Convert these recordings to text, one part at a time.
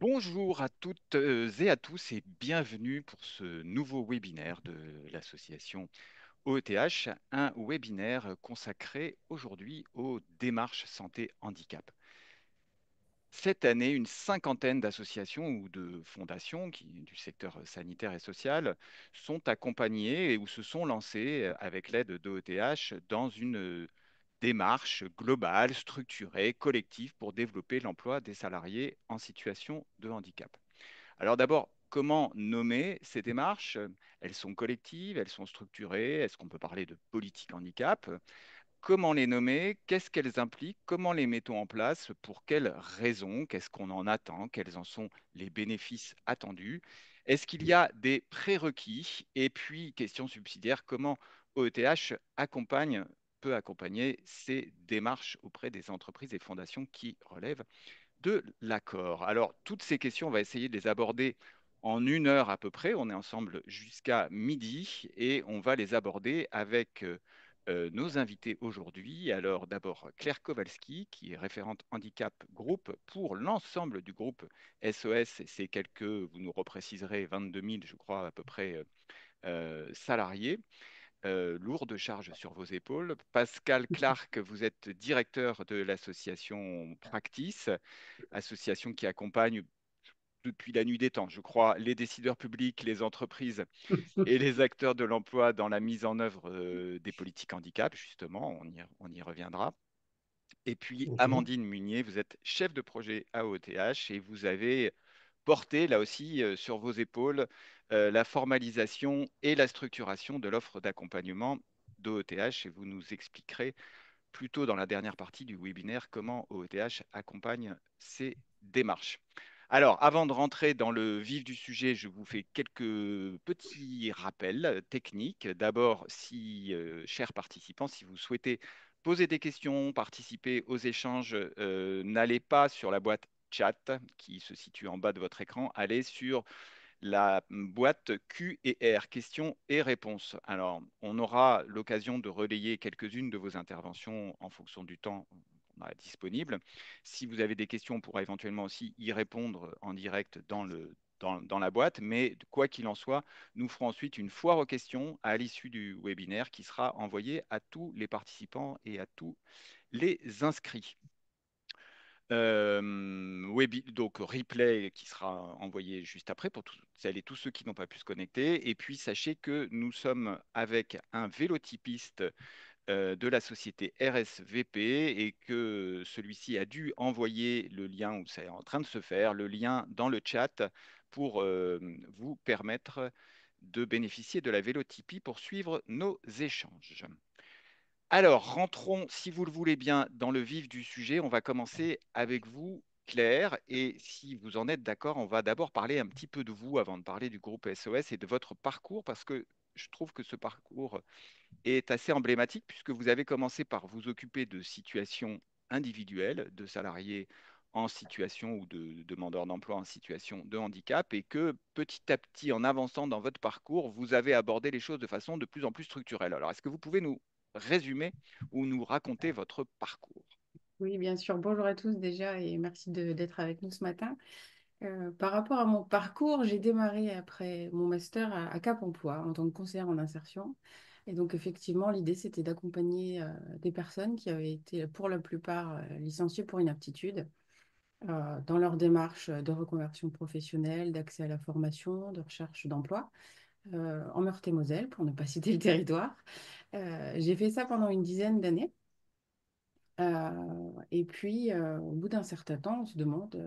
Bonjour à toutes et à tous et bienvenue pour ce nouveau webinaire de l'association OETH, un webinaire consacré aujourd'hui aux démarches santé handicap. Cette année, une cinquantaine d'associations ou de fondations du secteur sanitaire et social sont accompagnées ou se sont lancées avec l'aide d'OETH dans une démarche globale, structurée, collective pour développer l'emploi des salariés en situation de handicap. Alors d'abord, comment nommer ces démarches? Elles sont collectives, elles sont structurées. Est-ce qu'on peut parler de politique handicap? Comment les nommer? Qu'est-ce qu'elles impliquent? Comment les mettons en place? Pour quelles raisons? Qu'est-ce qu'on en attend? Quels en sont les bénéfices attendus? Est-ce qu'il y a des prérequis? Et puis, question subsidiaire, comment OETH peut accompagner ces démarches auprès des entreprises et fondations qui relèvent de l'accord? Alors, toutes ces questions, on va essayer de les aborder en 1 heure à peu près. On est ensemble jusqu'à midi et on va les aborder avec nos invités aujourd'hui. Alors, d'abord, Claire Kowalski, qui est référente handicap groupe pour l'ensemble du groupe SOS. C'est quelques, vous nous repréciserez, 22 000, je crois, à peu près, salariés. Lourde charge sur vos épaules. Pascal Clark, vous êtes directeur de l'association Practice, association qui accompagne depuis la nuit des temps, je crois, les décideurs publics, les entreprises et les acteurs de l'emploi dans la mise en œuvre des politiques handicap, justement, on y reviendra. Et puis, Mhm. Amandine Munier, vous êtes chef de projet à OTH et vous avez porté, là aussi, sur vos épaules, la formalisation et la structuration de l'offre d'accompagnement d'OETH et vous nous expliquerez plutôt dans la dernière partie du webinaire comment OETH accompagne ces démarches. Alors, avant de rentrer dans le vif du sujet, je vous fais quelques petits rappels techniques. D'abord, si, chers participants, si vous souhaitez poser des questions, participer aux échanges, n'allez pas sur la boîte chat qui se situe en bas de votre écran, allez sur la boîte Q et R, questions et réponses. Alors, on aura l'occasion de relayer quelques-unes de vos interventions en fonction du temps qu'on a disponible. Si vous avez des questions, on pourra éventuellement aussi y répondre en direct dans la boîte. Mais quoi qu'il en soit, nous ferons ensuite une foire aux questions à l'issue du webinaire qui sera envoyée à tous les participants et à tous les inscrits. Donc replay qui sera envoyé juste après pour celles et tous ceux qui n'ont pas pu se connecter. Et puis sachez que nous sommes avec un vélotypiste de la société RSVP et que celui-ci a dû envoyer le lien, ou c'est en train de se faire, le lien dans le chat pour vous permettre de bénéficier de la vélotypie pour suivre nos échanges. Alors, rentrons, si vous le voulez bien, dans le vif du sujet. On va commencer avec vous, Claire. Et si vous en êtes d'accord, on va d'abord parler un petit peu de vous avant de parler du groupe SOS et de votre parcours, parce que je trouve que ce parcours est assez emblématique, puisque vous avez commencé par vous occuper de situations individuelles, de salariés en situation ou de demandeurs d'emploi en situation de handicap, et que petit à petit, en avançant dans votre parcours, vous avez abordé les choses de façon de plus en plus structurelle. Alors, est-ce que vous pouvez nous résumer ou nous raconter votre parcours? Oui, bien sûr. Bonjour à tous déjà et merci d'être avec nous ce matin. Par rapport à mon parcours, j'ai démarré après mon master à Cap Emploi en tant que conseillère en insertion. Et donc effectivement, l'idée c'était d'accompagner des personnes qui avaient été pour la plupart licenciées pour inaptitude dans leur démarche de reconversion professionnelle, d'accès à la formation, de recherche d'emploi en Meurthe-et-Moselle, pour ne pas citer le territoire. J'ai fait ça pendant une dizaine d'années. Et puis, au bout d'un certain temps, on se demande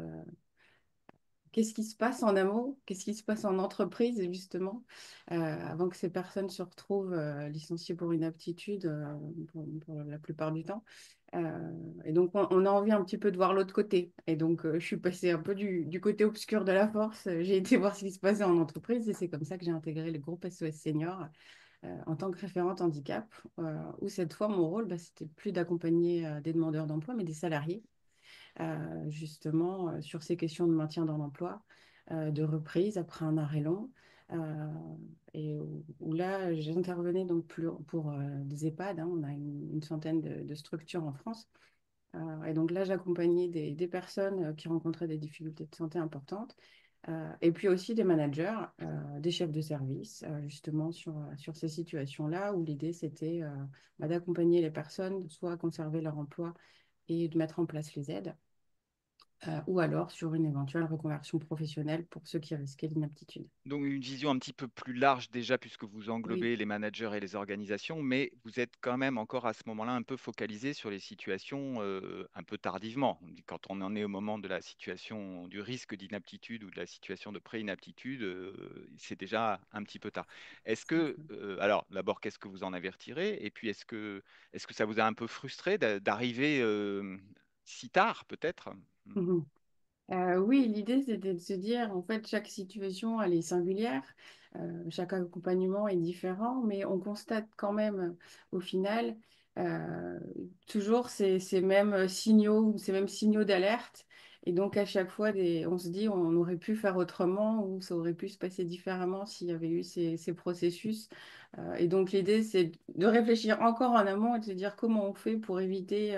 qu'est-ce qui se passe en amont, qu'est-ce qui se passe en entreprise, justement, avant que ces personnes se retrouvent licenciées pour inaptitude pour la plupart du temps. Et donc, on a envie un petit peu de voir l'autre côté. Et donc, je suis passée un peu du côté obscur de la force. J'ai été voir ce qui se passait en entreprise et c'est comme ça que j'ai intégré le groupe SOS Senior en tant que référente handicap, où cette fois, mon rôle, bah, c'était plus d'accompagner des demandeurs d'emploi, mais des salariés, justement, sur ces questions de maintien dans l'emploi, de reprise après un arrêt long. euh, et où là, j'intervenais donc pour des EHPAD, hein, on a une centaine de structures en France, Et donc là, j'accompagnais des personnes qui rencontraient des difficultés de santé importantes. Et puis aussi des managers, des chefs de service, justement sur ces situations-là où l'idée c'était d'accompagner les personnes soit à conserver leur emploi et de mettre en place les aides, ou alors sur une éventuelle reconversion professionnelle pour ceux qui risquaient l'inaptitude. Donc une vision un petit peu plus large déjà, puisque vous Oui, englobez les managers et les organisations, mais vous êtes quand même encore à ce moment-là un peu focalisé sur les situations un peu tardivement. Quand on en est au moment de la situation du risque d'inaptitude ou de la situation de pré-inaptitude, c'est déjà un petit peu tard. Est-ce c'est que, ça. alors d'abord, qu'est-ce que vous en avez retiré? Et puis est-ce que ça vous a un peu frustré d'arriver si tard, peut-être? Mhm. Oui, l'idée, c'était de se dire, en fait, chaque situation, elle est singulière, chaque accompagnement est différent, mais on constate quand même, au final, euh, toujours ces mêmes signaux ou ces mêmes signaux d'alerte. Et donc, à chaque fois, on se dit, on aurait pu faire autrement ou ça aurait pu se passer différemment s'il y avait eu ces processus. Et donc, l'idée, c'est de réfléchir encore en amont et de se dire comment on fait pour éviter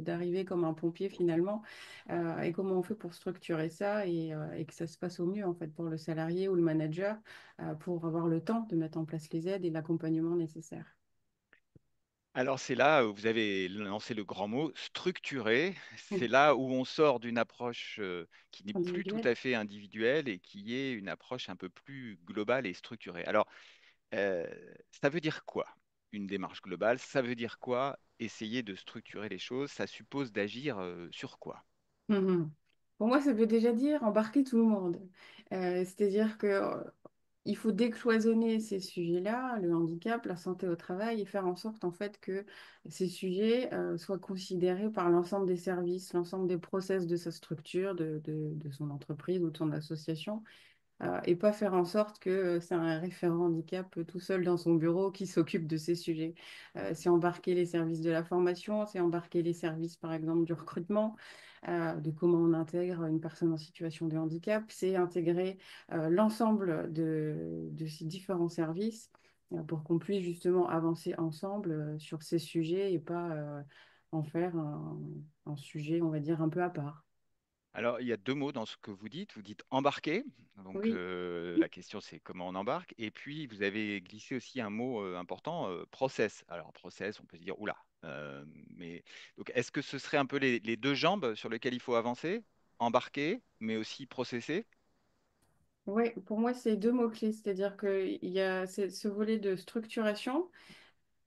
d'arriver comme un pompier finalement, et comment on fait pour structurer ça et que ça se passe au mieux en fait pour le salarié ou le manager, pour avoir le temps de mettre en place les aides et l'accompagnement nécessaire. Alors c'est là où vous avez lancé le grand mot structuré. C'est là où on sort d'une approche qui n'est plus tout Individuel. à fait individuelle et qui est une approche un peu plus globale et structurée. Alors euh, ça veut dire quoi une démarche globale? Ça veut dire quoi essayer de structurer les choses? Ça suppose d'agir sur quoi? Mhm. Pour moi, ça veut déjà dire embarquer tout le monde. C'est-à-dire que il faut décloisonner ces sujets-là, le handicap, la santé au travail, et faire en sorte en fait que ces sujets soient considérés par l'ensemble des services, l'ensemble des process de sa structure, de son entreprise ou de son association, et pas faire en sorte que c'est un référent handicap tout seul dans son bureau qui s'occupe de ces sujets. C'est embarquer les services de la formation, c'est embarquer les services, par exemple, du recrutement, de comment on intègre une personne en situation de handicap, c'est intégrer l'ensemble de ces différents services pour qu'on puisse justement avancer ensemble sur ces sujets et pas en faire un sujet, on va dire, un peu à part. Alors, il y a deux mots dans ce que vous dites. Vous dites embarquer. Donc, Oui. la question, c'est comment on embarque. Et puis, vous avez glissé aussi un mot important, process. Alors, process, on peut se dire, oula. Mais donc, est-ce que ce serait un peu les deux jambes sur lesquelles il faut avancer? Embarquer, mais aussi processer? Oui, pour moi, c'est deux mots-clés, c'est-à-dire qu'il y a ce volet de structuration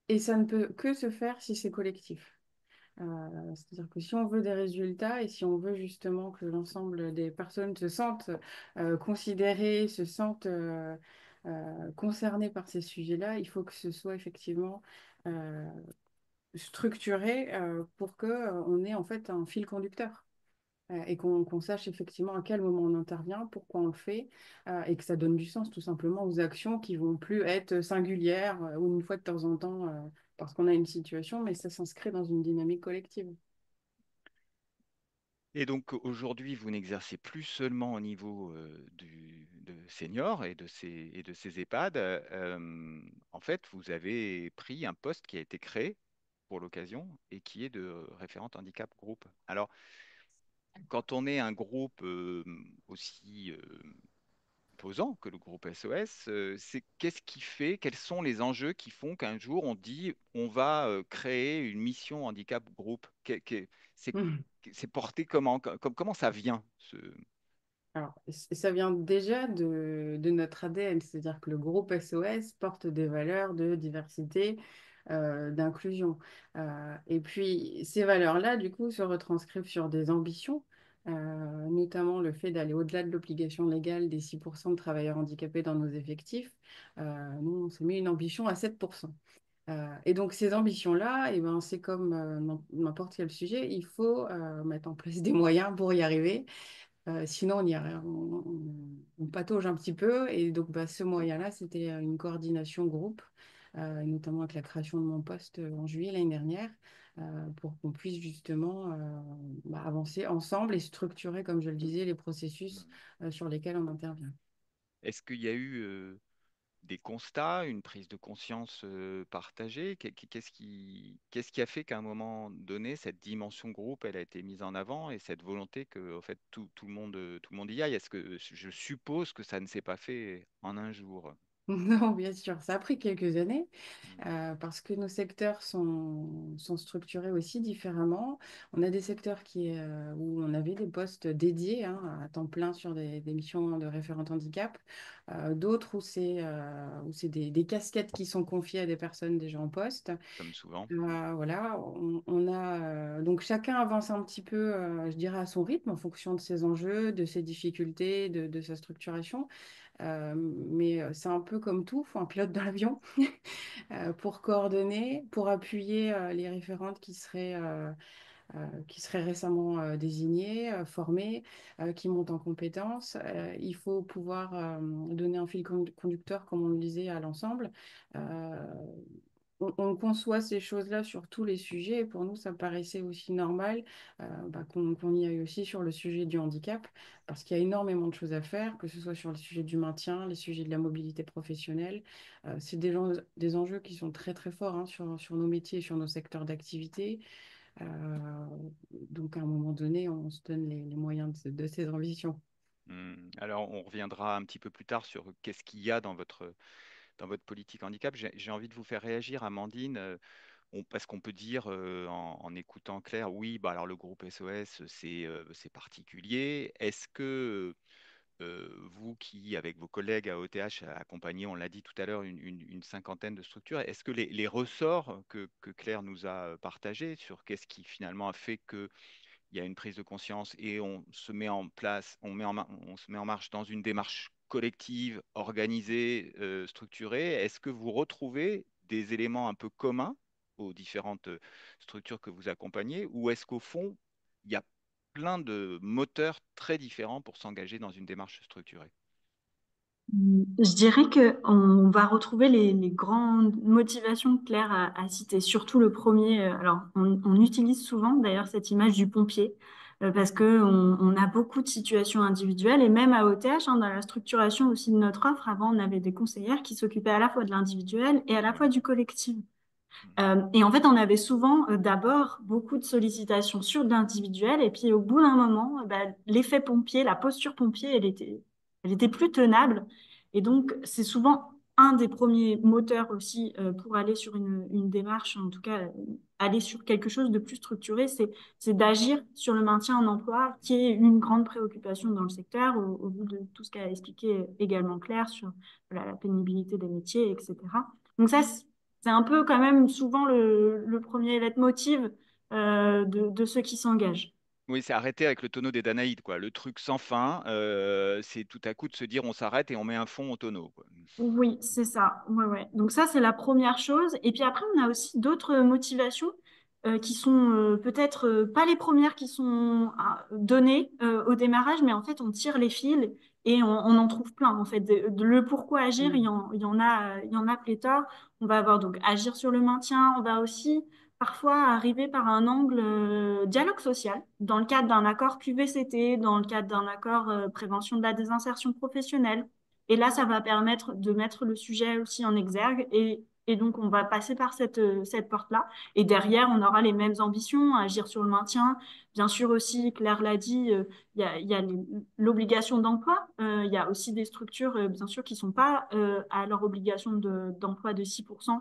et ça ne peut que se faire si c'est collectif. C'est-à-dire que si on veut des résultats et si on veut justement que l'ensemble des personnes se sentent considérées, se sentent concernées par ces sujets-là, il faut que ce soit effectivement euh, structuré pour que on ait en fait un fil conducteur et qu'on sache effectivement à quel moment on intervient, pourquoi on le fait, et que ça donne du sens tout simplement aux actions qui vont plus être singulières ou une fois de temps en temps parce qu'on a une situation, mais ça s'inscrit dans une dynamique collective. Et donc, aujourd'hui, vous n'exercez plus seulement au niveau de seniors et de ces EHPAD. En fait, vous avez pris un poste qui a été créé pour l'occasion et qui est de référente handicap groupe. Alors, quand on est un groupe aussi posant que le groupe SOS, c'est qu'est-ce qui fait, quels sont les enjeux qui font qu'un jour on dit on va créer une mission handicap groupe? C'est c'est porté comment, comment ça vient Alors, ça vient déjà de notre ADN, c'est-à-dire que le groupe SOS porte des valeurs de diversité, d'inclusion. Et puis, ces valeurs-là, du coup, se retranscrivent sur des ambitions, notamment le fait d'aller au-delà de l'obligation légale des 6% de travailleurs handicapés dans nos effectifs. Nous, on s'est mis une ambition à 7%. Et donc, ces ambitions-là, eh ben, c'est comme n'importe quel sujet, il faut mettre en place des moyens pour y arriver. Sinon, on patauge un petit peu. Et donc, bah, ce moyen-là, c'était une coordination groupe, notamment avec la création de mon poste en juillet l'année dernière, pour qu'on puisse justement avancer ensemble et structurer, comme je le disais, les processus sur lesquels on intervient. Est-ce qu'il y a eu des constats, une prise de conscience partagée? Qu'est-ce qui a fait qu'à un moment donné, cette dimension groupe, elle a été mise en avant et cette volonté que, en fait, tout le monde y aille? Est-ce que je suppose que ça ne s'est pas fait en un jour? Non, bien sûr, ça a pris quelques années Hmm. parce que nos secteurs sont structurés aussi différemment. On a des secteurs où on avait des postes dédiés hein, à temps plein sur des missions de référent handicap, d'autres où c'est des casquettes qui sont confiées à des personnes déjà en poste. Comme souvent. Voilà, donc chacun avance un petit peu, je dirais, à son rythme en fonction de ses enjeux, de ses difficultés, de sa structuration. Mais c'est un peu comme tout, il faut un pilote dans l'avion pour coordonner, pour appuyer les référentes qui seraient récemment désignées, formées, qui montent en compétences. Il faut pouvoir donner un fil conducteur, comme on le disait, à l'ensemble. Euh, on conçoit ces choses-là sur tous les sujets et pour nous, ça paraissait aussi normal qu'on y aille aussi sur le sujet du handicap parce qu'il y a énormément de choses à faire, que ce soit sur le sujet du maintien, les sujets de la mobilité professionnelle. C'est des enjeux qui sont très très forts hein, sur nos métiers et sur nos secteurs d'activité. Euh, donc à un moment donné, on se donne les moyens de ces ambitions. Alors, on reviendra un petit peu plus tard sur qu'est-ce qu'il y a dans votre politique handicap. J'ai envie de vous faire réagir, Amandine, parce qu'on peut dire en écoutant Claire, oui, bah alors le groupe SOS, c'est particulier. Est-ce que vous qui, avec vos collègues à OTH, accompagnez, on l'a dit tout à l'heure, une cinquantaine de structures, est-ce que les ressorts que Claire nous a partagés sur qu'est-ce qui finalement a fait que il y a une prise de conscience et on se met en place, on se met en marche dans une démarche collective, organisée, structurée. Est-ce que vous retrouvez des éléments un peu communs aux différentes structures que vous accompagnez ou est-ce qu'au fond, il y a plein de moteurs très différents pour s'engager dans une démarche structurée? Je dirais qu'on va retrouver les grandes motivations que Claire a citées, surtout le premier. Alors, on utilise souvent d'ailleurs cette image du pompier parce qu'on a beaucoup de situations individuelles et même à OTH, hein, dans la structuration aussi de notre offre, avant, on avait des conseillères qui s'occupaient à la fois de l'individuel et à la Oui. fois du collectif. Mm. Et en fait, on avait souvent d'abord beaucoup de sollicitations sur de l'individuel, et puis au bout d'un moment, l'effet pompier, la posture pompier, elle était plus tenable. Et donc, c'est souvent un des premiers moteurs aussi pour aller sur une démarche, en tout cas aller sur quelque chose de plus structuré, c'est d'agir sur le maintien en emploi, qui est une grande préoccupation dans le secteur, au vu de tout ce qu'a expliqué également Claire sur voilà, la pénibilité des métiers, etc. Donc ça, c'est un peu quand même souvent le premier leitmotiv de ceux qui s'engagent. Oui, c'est arrêter avec le tonneau des Danaïdes, quoi. Le truc sans fin, c'est tout à coup de se dire on s'arrête et on met un fond au tonneau, quoi. Oui, c'est ça. Ouais, ouais. Donc ça, c'est la première chose. Et puis après, on a aussi d'autres motivations qui sont peut-être pas les premières qui sont données au démarrage, mais en fait, on tire les fils et on en trouve plein. En fait, le pourquoi agir, Mm. il y en a pléthore. On va avoir donc agir sur le maintien. On va aussi parfois arriver par un angle dialogue social, dans le cadre d'un accord QVCT, dans le cadre d'un accord prévention de la désinsertion professionnelle. Et là, ça va permettre de mettre le sujet aussi en exergue. Et donc, on va passer par cette porte-là. Et derrière, on aura les mêmes ambitions, agir sur le maintien. Bien sûr aussi, Claire l'a dit, il y a l'obligation d'emploi. Il y a aussi des structures, bien sûr, qui ne sont pas à leur obligation d'emploi de 6%.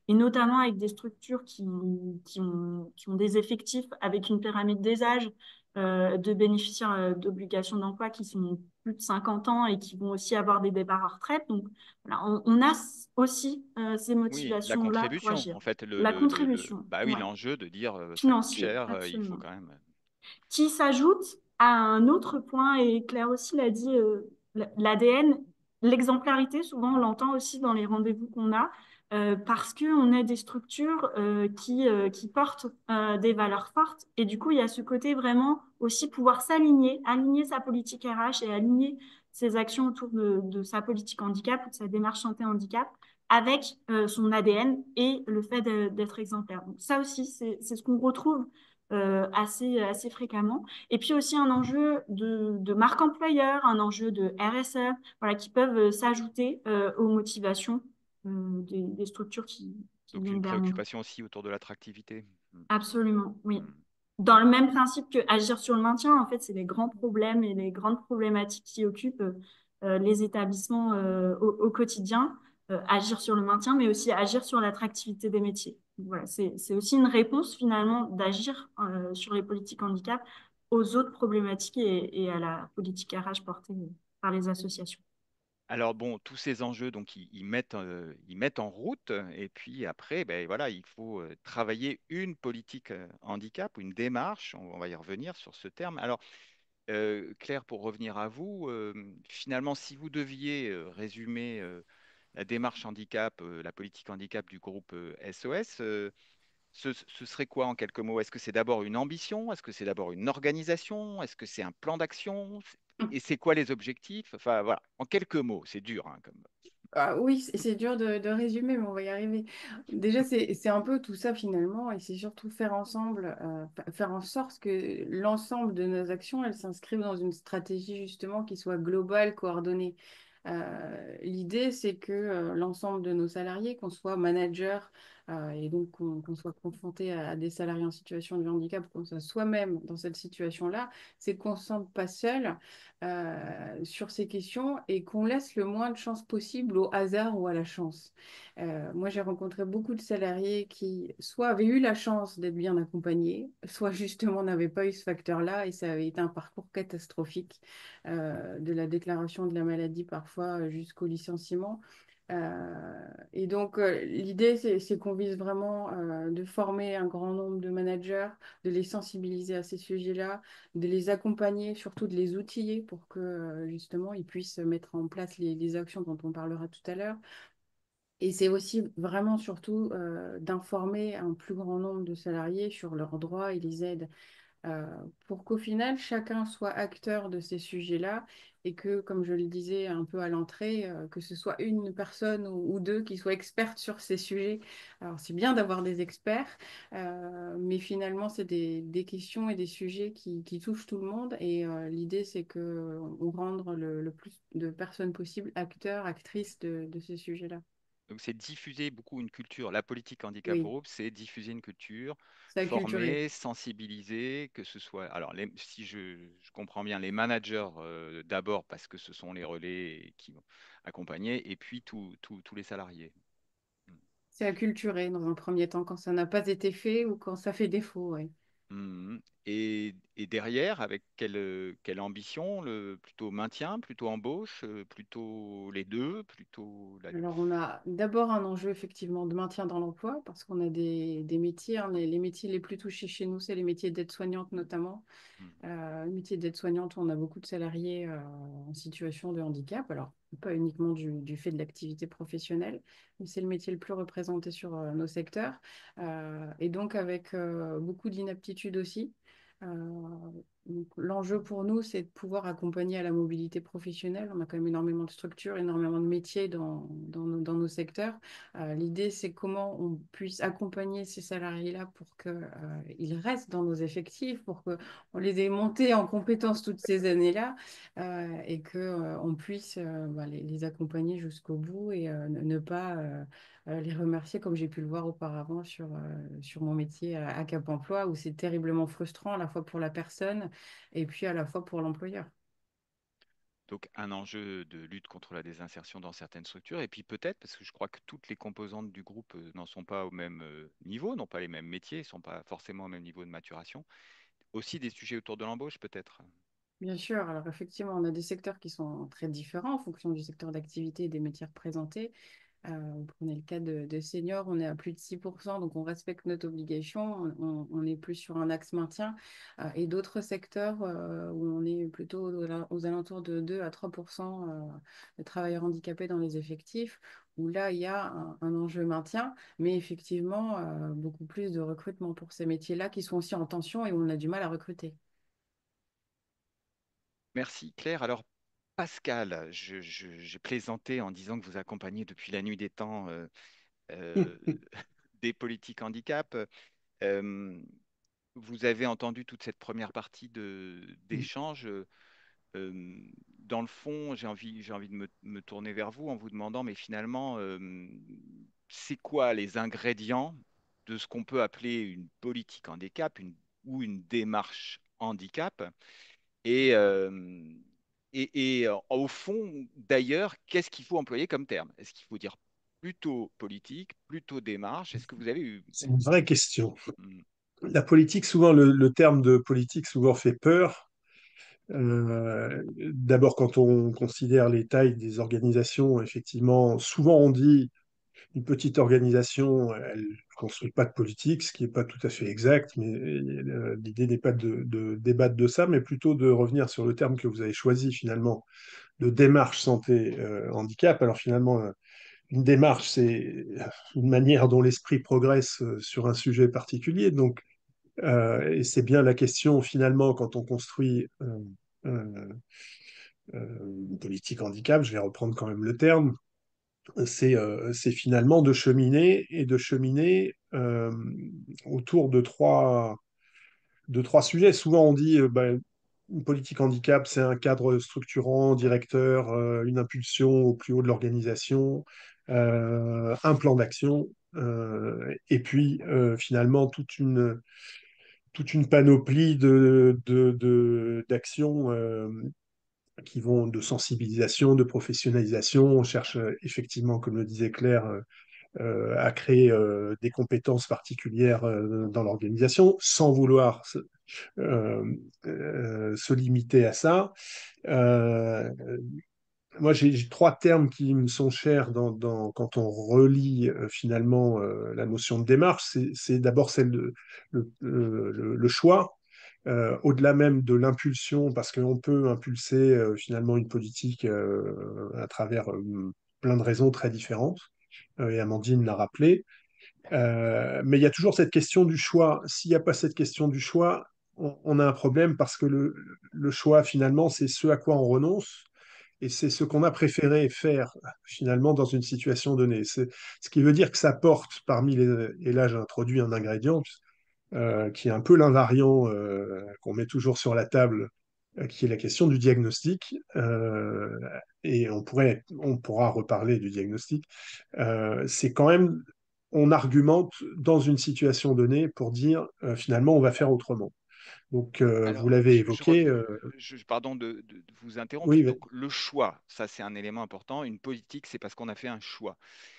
Et notamment avec des structures qui ont des effectifs avec une pyramide des âges de bénéficiaires d'obligations d'emploi qui sont plus de 50 ans et qui vont aussi avoir des départs à retraite. Donc, voilà, on a aussi ces Oui, la motivations-là pour contribution, agir. en fait, La contribution, bah oui, ouais, l'enjeu de dire ça coûte financier, cher, il faut absolument. quand même. Qui s'ajoute à un autre point, et Claire aussi l'a dit, l'ADN, l'exemplarité, souvent on l'entend aussi dans les rendez-vous qu'on a, parce qu'on a des structures qui portent des valeurs fortes. Et du coup, il y a ce côté vraiment aussi pouvoir s'aligner, aligner sa politique RH et aligner ses actions autour de sa politique handicap ou de sa démarche santé handicap avec son ADN et le fait d'être exemplaire. Donc ça aussi, c'est ce qu'on retrouve assez fréquemment. Et puis aussi un enjeu de marque employeur, un enjeu de RSE, voilà, qui peuvent s'ajouter aux motivations des structures qui Donc viennent une vers nous. préoccupation aussi autour de l'attractivité. Mm. Absolument, oui. Mm. Dans le même principe que agir sur le maintien, en fait, c'est les grands problèmes et les grandes problématiques qui occupent les établissements au quotidien. Agir sur le maintien, mais aussi agir sur l'attractivité des métiers. Voilà, c'est aussi une réponse finalement d'agir sur les politiques handicap aux autres problématiques et à la politique RH portée par les associations. Alors bon, tous ces enjeux, donc ils mettent en route, et puis après, ben voilà, il faut travailler une politique handicap ou une démarche. On va y revenir sur ce terme. Alors Claire, pour revenir à vous, finalement, si vous deviez résumer la démarche handicap, la politique handicap du groupe SOS, ce serait quoi en quelques mots? Est-ce que c'est d'abord une ambition? Est-ce que c'est d'abord une organisation? Est-ce que c'est un plan d'action? Et c'est quoi les objectifs? Enfin voilà, en quelques mots, c'est dur, hein, comme... Ah oui, c'est dur de résumer, mais on va y arriver. Déjà, c'est un peu tout ça finalement, et c'est surtout faire ensemble, faire en sorte que l'ensemble de nos actions, elles s'inscrivent dans une stratégie justement qui soit globale, coordonnée. L'idée, c'est que l'ensemble de nos salariés, qu'on soit manager et donc qu'on soit confronté à des salariés en situation de handicap, qu'on soit soi-même dans cette situation-là, c'est qu'on ne se sente pas seul sur ces questions et qu'on laisse le moins de chance possible au hasard ou à la chance. Moi, j'ai rencontré beaucoup de salariés qui soit avaient eu la chance d'être bien accompagnés, soit justement n'avaient pas eu ce facteur-là et ça avait été un parcours catastrophique de la déclaration de la maladie parfois jusqu'au licenciement. Et donc, l'idée, c'est qu'on vise vraiment de former un grand nombre de managers, de les sensibiliser à ces sujets-là, de les accompagner, surtout de les outiller pour que justement ils puissent mettre en place les actions dont on parlera tout à l'heure. Et c'est aussi vraiment surtout d'informer un plus grand nombre de salariés sur leurs droits et les aides euh, pour qu'au final, chacun soit acteur de ces sujets-là et que, comme je le disais un peu à l'entrée, que ce soit une personne ou deux qui soient expertes sur ces sujets. Alors, c'est bien d'avoir des experts, mais finalement, c'est des questions et des sujets qui touchent tout le monde et l'idée, c'est qu'on rende le plus de personnes possible acteurs, actrices de ces sujets-là. Donc c'est diffuser beaucoup une culture. La politique handicap Oui, groupe, c'est diffuser une culture, c'est acculturé. former, sensibiliser, que ce soit... Alors si je comprends bien, les managers d'abord parce que ce sont les relais qui vont accompagner, et puis tous les salariés. C'est acculturé dans un premier temps quand ça n'a pas été fait ou quand ça fait défaut, oui. Mhm. Et derrière, avec quelle ambition? Plutôt maintien, plutôt embauche, plutôt les deux, plutôt Alors, on a d'abord un enjeu effectivement de maintien dans l'emploi parce qu'on a des métiers, hein, les métiers les plus touchés chez nous, c'est les métiers d'aide-soignante notamment. Mhm. Le métier d'aide-soignante, on a beaucoup de salariés en situation de handicap. Alors, pas uniquement du fait de l'activité professionnelle, mais c'est le métier le plus représenté sur nos secteurs. Et donc, avec beaucoup d'inaptitude aussi. Euh, donc, l'enjeu pour nous, c'est de pouvoir accompagner à la mobilité professionnelle. On a quand même énormément de structures, énormément de métiers dans nos secteurs. L'idée, c'est comment on puisse accompagner ces salariés-là pour qu'ils restent dans nos effectifs, pour que on les ait montés en compétences toutes ces années-là et que on puisse les accompagner jusqu'au bout et ne pas les remercier comme j'ai pu le voir auparavant sur mon métier à Cap Emploi où c'est terriblement frustrant à la fois pour la personne et puis à la fois pour l'employeur. Donc un enjeu de lutte contre la désinsertion dans certaines structures, et puis peut-être, parce que je crois que toutes les composantes du groupe n'en sont pas au même niveau, n'ont pas les mêmes métiers, ne sont pas forcément au même niveau de maturation, aussi des sujets autour de l'embauche peut-être. Bien sûr, alors effectivement, on a des secteurs qui sont très différents en fonction du secteur d'activité et des métiers représentés. Vous prenez le cas de seniors, on est à plus de 6%, donc on respecte notre obligation, on est plus sur un axe maintien. Et d'autres secteurs où on est plutôt aux alentours de 2 à 3% de travailleurs handicapés dans les effectifs, où là, il y a un enjeu maintien, mais effectivement, beaucoup plus de recrutement pour ces métiers-là qui sont aussi en tension et où on a du mal à recruter. Merci Claire. Alors Pascal, j'ai plaisanté en disant que vous accompagnez depuis la nuit des temps euh, des politiques handicap. Euh, vous avez entendu toute cette première partie Mm. d'échange. Dans le fond, j'ai envie de me tourner vers vous en vous demandant, mais finalement, c'est quoi les ingrédients de ce qu'on peut appeler une politique handicap ou une démarche handicap? Et, au fond, d'ailleurs, qu'est-ce qu'il faut employer comme terme? Est-ce qu'il faut dire plutôt politique, plutôt démarche? Est-ce que vous avez eu... C'est une vraie question. Hmm. La politique, souvent, le terme de politique souvent fait peur. D'abord, quand on considère les tailles des organisations, effectivement, souvent on dit une petite organisation, elle ne construit pas de politique, ce qui n'est pas tout à fait exact, mais l'idée n'est pas de débattre de ça, mais plutôt de revenir sur le terme que vous avez choisi finalement, de démarche santé handicap. Alors finalement, une démarche, c'est une manière dont l'esprit progresse sur un sujet particulier. Donc, et c'est bien la question finalement quand on construit euh, une politique handicap, je vais reprendre quand même le terme, c'est finalement de cheminer et de cheminer autour de trois sujets. Souvent, on dit ben, une politique handicap, c'est un cadre structurant, directeur, une impulsion au plus haut de l'organisation, un plan d'action, et puis finalement toute une panoplie d'actions qui vont de sensibilisation, de professionnalisation. On cherche effectivement, comme le disait Claire, à créer des compétences particulières dans l'organisation sans vouloir euh, se limiter à ça. Euh, Moi, j'ai trois termes qui me sont chers quand on relie finalement la notion de démarche. C'est d'abord celle le choix, au-delà même de l'impulsion, parce qu'on peut impulser finalement une politique à travers plein de raisons très différentes, et Amandine l'a rappelé. Mais il y a toujours cette question du choix. S'il n'y a pas cette question du choix, on a un problème parce que le choix, finalement, c'est ce à quoi on renonce et c'est ce qu'on a préféré faire, finalement, dans une situation donnée. Ce qui veut dire que ça porte parmi les... Et là, j'ai introduit un ingrédient qui est un peu l'invariant qu'on met toujours sur la table, qui est la question du diagnostic. Et on pourra reparler du diagnostic. C'est quand même, on argumente dans une situation donnée pour dire finalement on va faire autrement. Donc vous Alors, l'avez évoqué, pardon de vous interrompre. oui, Donc, le choix, ça c'est un élément important. Une politique, c'est parce qu'on a fait un choix.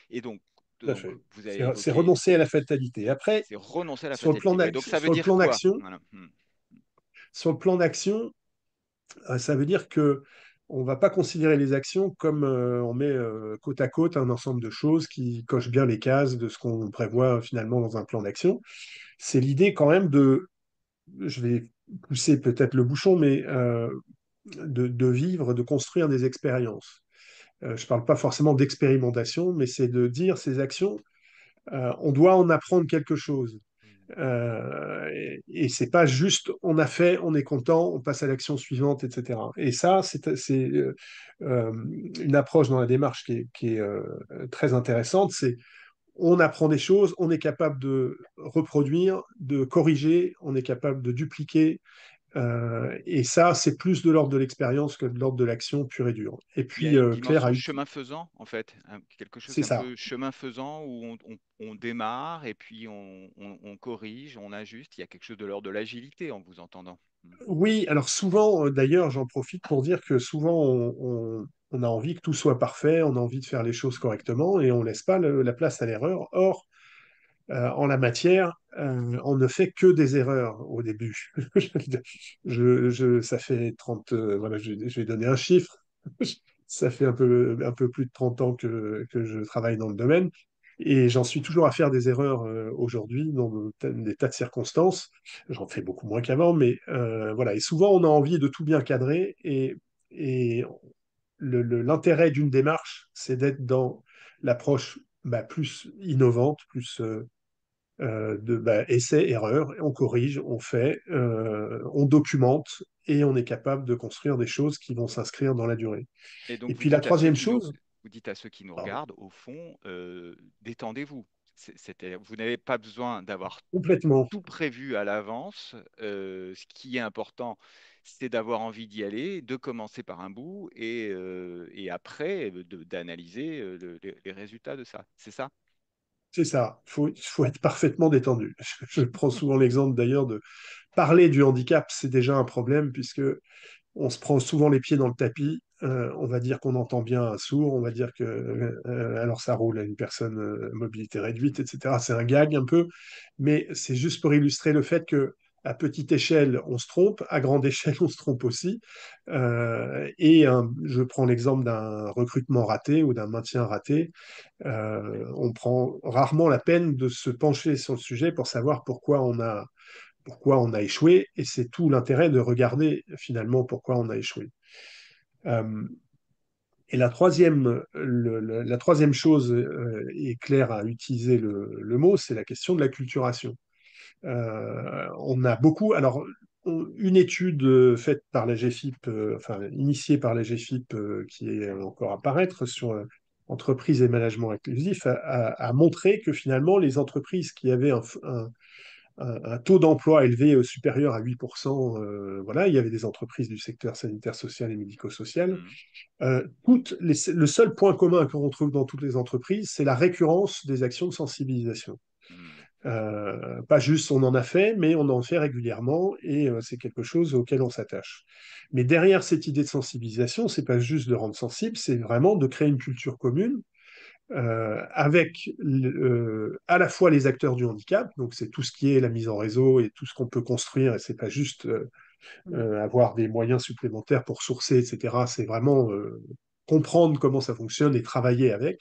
Et tout à donc fait. vous avez C'est évoqué, renoncer à la fatalité. Après, c'est renoncer à la sur le plan fatalité. Ouais, donc d'action, ça veut dire quoi? Voilà. sur le plan d'action, ça veut dire que on va pas considérer les actions comme on met côte à côte un ensemble de choses qui cochent bien les cases de ce qu'on prévoit finalement dans un plan d'action. C'est l'idée quand même je vais pousser peut-être le bouchon, mais de vivre, de construire des expériences. Je ne parle pas forcément d'expérimentation, mais c'est de dire ces actions, on doit en apprendre quelque chose. Et c'est pas juste on a fait, on est content, on passe à l'action suivante, etc. Et ça, c'est une approche dans la démarche qui est très intéressante. C'est on apprend des choses, on est capable de reproduire, de corriger, on est capable de dupliquer. Et ça, c'est plus de l'ordre de l'expérience que de l'ordre de l'action pure et dure. Et Il y a puis, une Claire dimension a eu... chemin faisant, en fait, quelque chose C'est d'un ça. peu chemin faisant où on démarre et puis on corrige, on ajuste. Il y a quelque chose de l'ordre de l'agilité en vous entendant. Hmm. Oui, alors souvent, d'ailleurs, j'en profite pour dire que souvent, on a envie que tout soit parfait, on a envie de faire les choses correctement et on ne laisse pas la place à l'erreur. Or, en la matière, on ne fait que des erreurs au début. Ça fait 30, voilà, je vais donner un chiffre. Ça fait un peu plus de 30 ans que je travaille dans le domaine et j'en suis toujours à faire des erreurs aujourd'hui dans des tas de circonstances. J'en fais beaucoup moins qu'avant, mais voilà. Et souvent, on a envie de tout bien cadrer et l'intérêt d'une démarche, c'est d'être dans l'approche bah, plus innovante, plus de bah, essai, erreur, on corrige, on fait, on documente et on est capable de construire des choses qui vont s'inscrire dans la durée. Et Et donc puis la troisième chose, vous dites à ceux qui nous pardon, regardent, au fond, détendez-vous. Vous n'avez pas besoin d'avoir Complètement. tout prévu à l'avance. Ce qui est important, c'est d'avoir envie d'y aller, de commencer par un bout et après d'analyser les résultats de ça. C'est ça? C'est ça. Il faut être parfaitement détendu. Je prends souvent l'exemple d'ailleurs de parler du handicap, c'est déjà un problème puisque on se prend souvent les pieds dans le tapis. On va dire qu'on entend bien un sourd, on va dire que alors ça roule à une personne mobilité réduite, etc. C'est un gag un peu, mais c'est juste pour illustrer le fait que à petite échelle, on se trompe, à grande échelle, on se trompe aussi. Je prends l'exemple d'un recrutement raté ou d'un maintien raté. On prend rarement la peine de se pencher sur le sujet pour savoir pourquoi on a échoué, et c'est tout l'intérêt de regarder finalement pourquoi on a échoué. Euh, et la troisième chose, et Claire a utilisé le mot, c'est la question de la culturation. On a beaucoup, alors une étude faite par la GFIP, enfin initiée par la GFIP, qui est encore à paraître sur entreprises et management inclusif, a montré que finalement les entreprises qui avaient un taux d'emploi élevé supérieur à 8%. Voilà, il y avait des entreprises du secteur sanitaire, social et médico-social. Mhm. Le seul point commun qu'on retrouve dans toutes les entreprises, c'est la récurrence des actions de sensibilisation. Mhm. Pas juste on en a fait, mais on en fait régulièrement et c'est quelque chose auquel on s'attache. Mais derrière cette idée de sensibilisation, c'est pas juste de rendre sensible, c'est vraiment de créer une culture commune avec à la fois les acteurs du handicap, donc c'est tout ce qui est la mise en réseau et tout ce qu'on peut construire, et c'est pas juste avoir des moyens supplémentaires pour sourcer, etc. C'est vraiment comprendre comment ça fonctionne et travailler avec.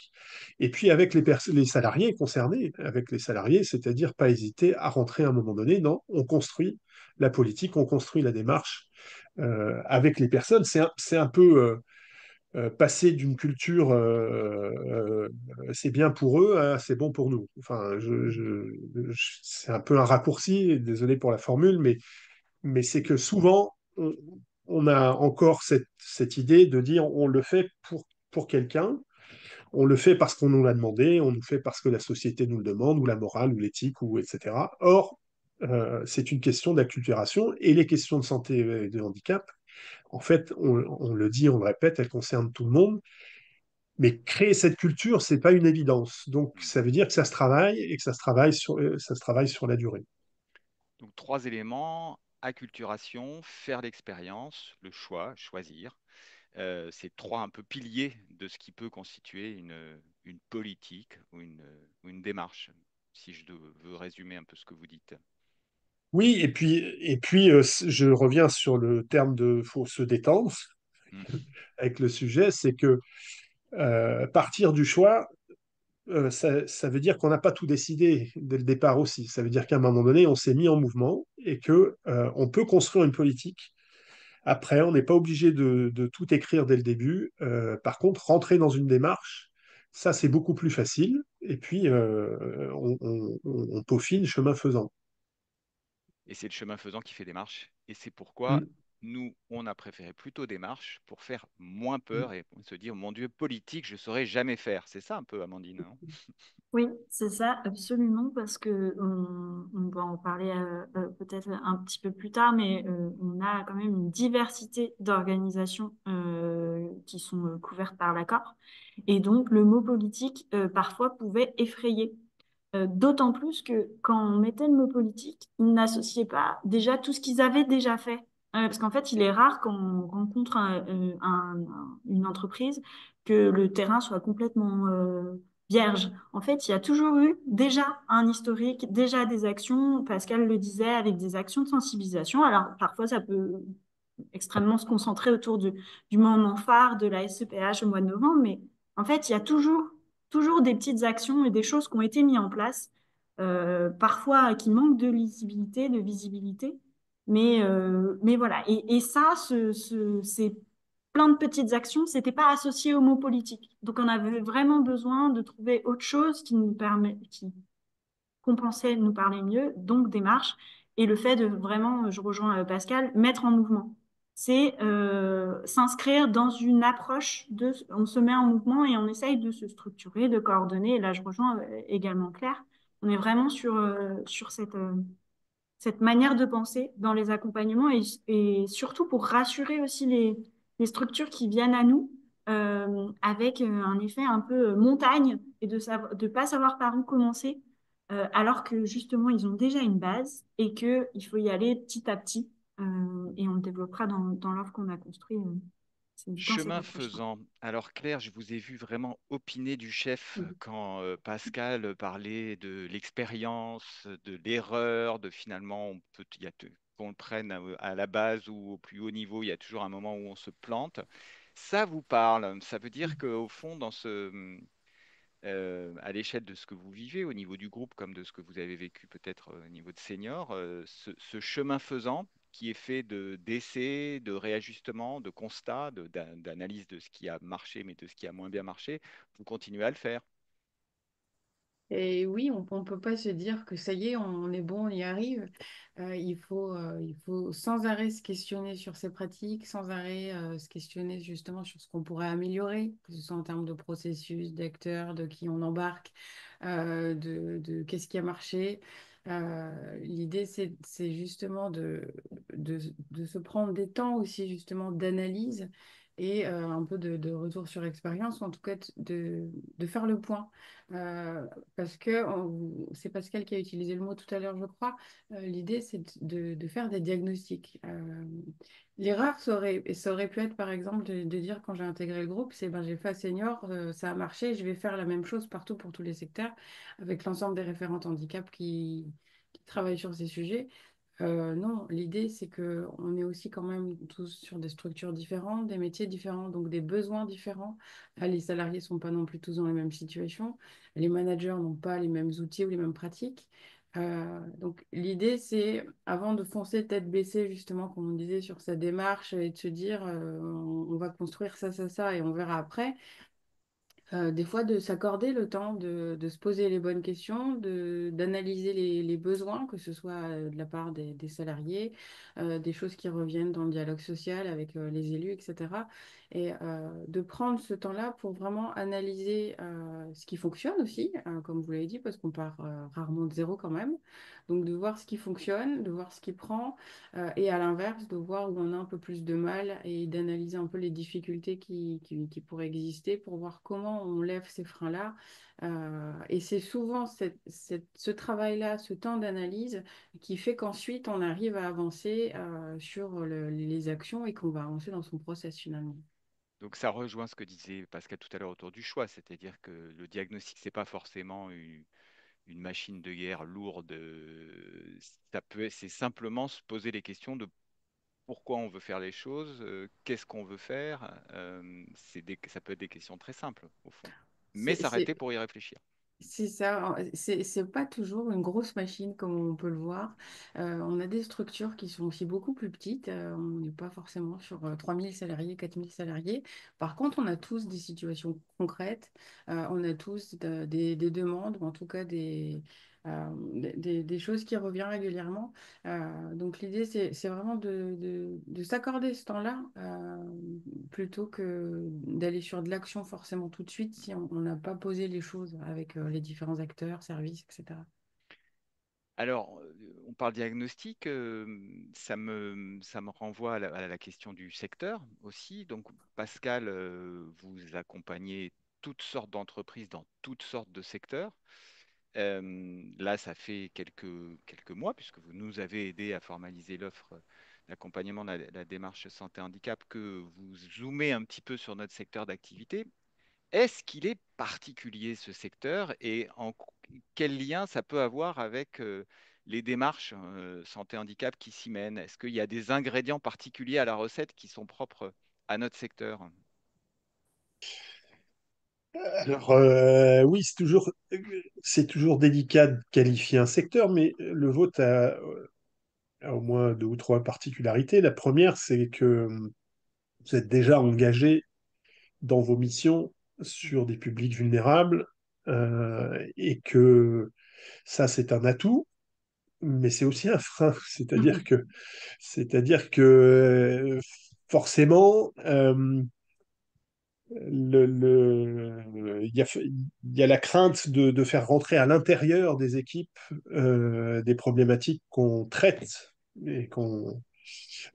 Et puis avec les salariés concernés, avec les salariés, c'est-à-dire pas hésiter à rentrer à un moment donné dans on construit la politique, on construit la démarche avec les personnes. C'est un peu passer d'une culture c'est bien pour eux à c'est bon pour nous. Enfin, c'est un peu un raccourci, désolé pour la formule, mais c'est que souvent, on a encore cette idée de dire on le fait pour quelqu'un, on le fait parce qu'on nous l'a demandé, on le fait parce que la société nous le demande, ou la morale, ou l'éthique, ou etc. Or, c'est une question d'acculturation, et les questions de santé et de handicap, en fait, on le dit, on le répète, elles concernent tout le monde. Mais créer cette culture, c'est pas une évidence. Donc, Mhm. ça veut dire que ça se travaille et que ça se travaille sur la durée. Donc, trois éléments, acculturation, faire l'expérience, le choix, choisir. C'est trois un peu piliers de ce qui peut constituer une politique ou une démarche, si veux résumer un peu ce que vous dites. Oui, et puis, je reviens sur le terme de faut se détendre Mhm. avec le sujet, c'est que partir du choix, ça veut dire qu'on n'a pas tout décidé dès le départ aussi. Ça veut dire qu'à un moment donné, on s'est mis en mouvement et que on peut construire une politique. Après, on n'est pas obligé de tout écrire dès le début. Par contre, rentrer dans une démarche, ça, c'est beaucoup plus facile. Et puis, on peaufine chemin faisant. Et c'est le chemin faisant qui fait démarche. Et c'est pourquoi Mm, nous, on a préféré plutôt démarche pour faire moins mm. peur et se dire, mon Dieu, politique, je ne saurais jamais faire. C'est ça un peu, Amandine, non? Oui, c'est ça, absolument, parce que on va en parler peut-être un petit peu plus tard, mais on a quand même une diversité d'organisations qui sont couvertes par l'accord. Et donc, le mot politique, parfois, pouvait effrayer. D'autant plus que quand on mettait le mot politique, ils n'associaient pas déjà tout ce qu'ils avaient déjà fait. Parce qu'en fait, il est rare quand on rencontre une entreprise que le terrain soit complètement vierge. En fait, il y a toujours eu déjà un historique, déjà des actions, Pascal le disait, avec des actions de sensibilisation. Alors, parfois, ça peut extrêmement se concentrer autour du moment phare de la SEPH au mois de novembre, mais en fait, il y a toujours des petites actions et des choses qui ont été mises en place, parfois qui manquent de lisibilité, de visibilité, mais voilà. Et ça, c'est plein de petites actions, c'était pas associé au mot politique. Donc, on avait vraiment besoin de trouver autre chose qui compensait, nous parlait mieux, donc démarche, et le fait de vraiment, je rejoins Pascal, mettre en mouvement. c'est s'inscrire dans une approche on se met en mouvement et on essaye de se structurer, de coordonner. Et là, je rejoins également Claire. On est vraiment sur cette manière de penser dans les accompagnements et surtout pour rassurer aussi les structures qui viennent à nous avec un effet un peu montagne et de pas savoir par où commencer alors que justement ils ont déjà une base et qu'il faut y aller petit à petit et on le développera dans l'offre qu'on a construite dans cette Chemin approche-là. faisant. Alors Claire, je vous ai vu vraiment opiner du chef Mhm. quand Pascal parlait de l'expérience, de l'erreur, de finalement, qu'on le prenne à la base ou au plus haut niveau, il y a toujours un moment où on se plante. Ça vous parle. Ça veut dire qu'au fond, à l'échelle de ce que vous vivez, au niveau du groupe, comme de ce que vous avez vécu peut-être au niveau de senior, ce chemin faisant qui est fait d'essais, de réajustements, de constats, d'analyse de ce qui a marché, mais de ce qui a moins bien marché, vous continuez à le faire. Et oui, on ne peut pas se dire que ça y est, on est bon, on y arrive. Il faut sans arrêt se questionner sur ces pratiques, sans arrêt se questionner justement sur ce qu'on pourrait améliorer, que ce soit en termes de processus, d'acteurs, de qui on embarque, de qu'est-ce qui a marché. L'idée, c'est justement de, de se prendre des temps aussi justement d'analyse et un peu de retour sur expérience, ou en tout cas de faire le point. Euh, Parce que c'est Pascal qui a utilisé le mot tout à l'heure, je crois. L'idée, c'est de faire des diagnostics. L'erreur, ça aurait pu être, par exemple, de dire quand j'ai intégré le groupe, c'est ben, j'ai fait un senior, ça a marché, je vais faire la même chose partout pour tous les secteurs, avec l'ensemble des référents handicap qui travaillent sur ces sujets. Non, l'idée, c'est que on est aussi quand même tous sur des structures différentes, des métiers différents, donc des besoins différents. Les salariés sont pas non plus tous dans la même situation. Les managers n'ont pas les mêmes outils ou les mêmes pratiques. Donc l'idée, c'est avant de foncer tête baissée, justement, comme on disait, sur sa démarche et de se dire on va construire ça, et on verra après. Des fois, de s'accorder le temps de se poser les bonnes questions, d'analyser les besoins, que ce soit de la part des salariés, des choses qui reviennent dans le dialogue social avec les élus, etc. Et de prendre ce temps-là pour vraiment analyser ce qui fonctionne aussi, comme vous l'avez dit, parce qu'on part rarement de zéro quand même. Donc, de voir ce qui fonctionne, de voir ce qui prend, et à l'inverse, de voir où on a un peu plus de mal et d'analyser un peu les difficultés qui pourraient exister pour voir comment on lève ces freins-là. Et c'est souvent ce travail-là, ce temps d'analyse qui fait qu'ensuite on arrive à avancer sur les actions et qu'on va avancer dans son process finalement. Donc ça rejoint ce que disait Pascal tout à l'heure autour du choix, c'est-à-dire que le diagnostic, c'est pas forcément une machine de guerre lourde. C'est simplement se poser les questions de pourquoi on veut faire les choses, qu'est-ce qu'on veut faire. Ça peut être des questions très simples, au fond. Mais C'est c'est- s'arrêter pour y réfléchir. C'est ça, c'est pas toujours une grosse machine comme on peut le voir. On a des structures qui sont aussi beaucoup plus petites. On n'est pas forcément sur 3000 salariés, 4000 salariés. Par contre, on a tous des situations concrètes. On a tous des demandes, ou en tout cas des choses qui reviennent régulièrement. Donc l'idée, c'est vraiment de s'accorder ce temps-là plutôt que d'aller sur de l'action forcément tout de suite si on n'a pas posé les choses avec les différents acteurs, services, etc. Alors, on parle diagnostic, ça me renvoie à la question du secteur aussi. Donc, Pascal, vous accompagnez toutes sortes d'entreprises dans toutes sortes de secteurs. Là, ça fait quelques mois, puisque vous nous avez aidé à formaliser l'offre d'accompagnement de la démarche santé handicap, que vous zoomez un petit peu sur notre secteur d'activité. Est-ce qu'il est particulier ce secteur et quel lien ça peut avoir avec les démarches santé handicap qui s'y mènent? Est-ce qu'il y a des ingrédients particuliers à la recette qui sont propres à notre secteur? Alors, oui, c'est toujours délicat de qualifier un secteur, mais le vôtre a au moins deux ou trois particularités. La première, c'est que vous êtes déjà engagé dans vos missions sur des publics vulnérables et que ça, c'est un atout, mais c'est aussi un frein. C'est-à-dire que forcément, il y a la crainte de faire rentrer à l'intérieur des équipes des problématiques qu'on traite et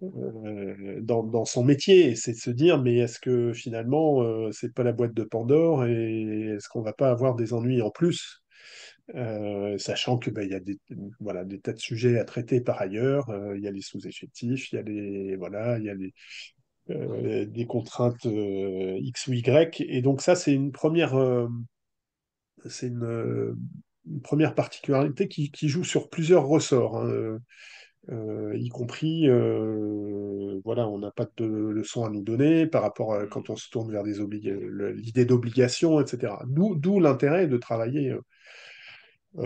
dans son métier. Et c'est de se dire, mais est-ce que finalement, c'est pas la boîte de Pandore et est-ce qu'on va pas avoir des ennuis en plus? Sachant que il y a voilà, des tas de sujets à traiter par ailleurs. Il y a les sous-effectifs, il y a voilà, il y a des contraintes X ou Y. Et donc ça, c'est une première particularité qui joue sur plusieurs ressorts, hein, y compris, voilà, on n'a pas de leçons à nous donner par rapport à quand on se tourne vers l'idée d'obligation, etc. D'où l'intérêt de travailler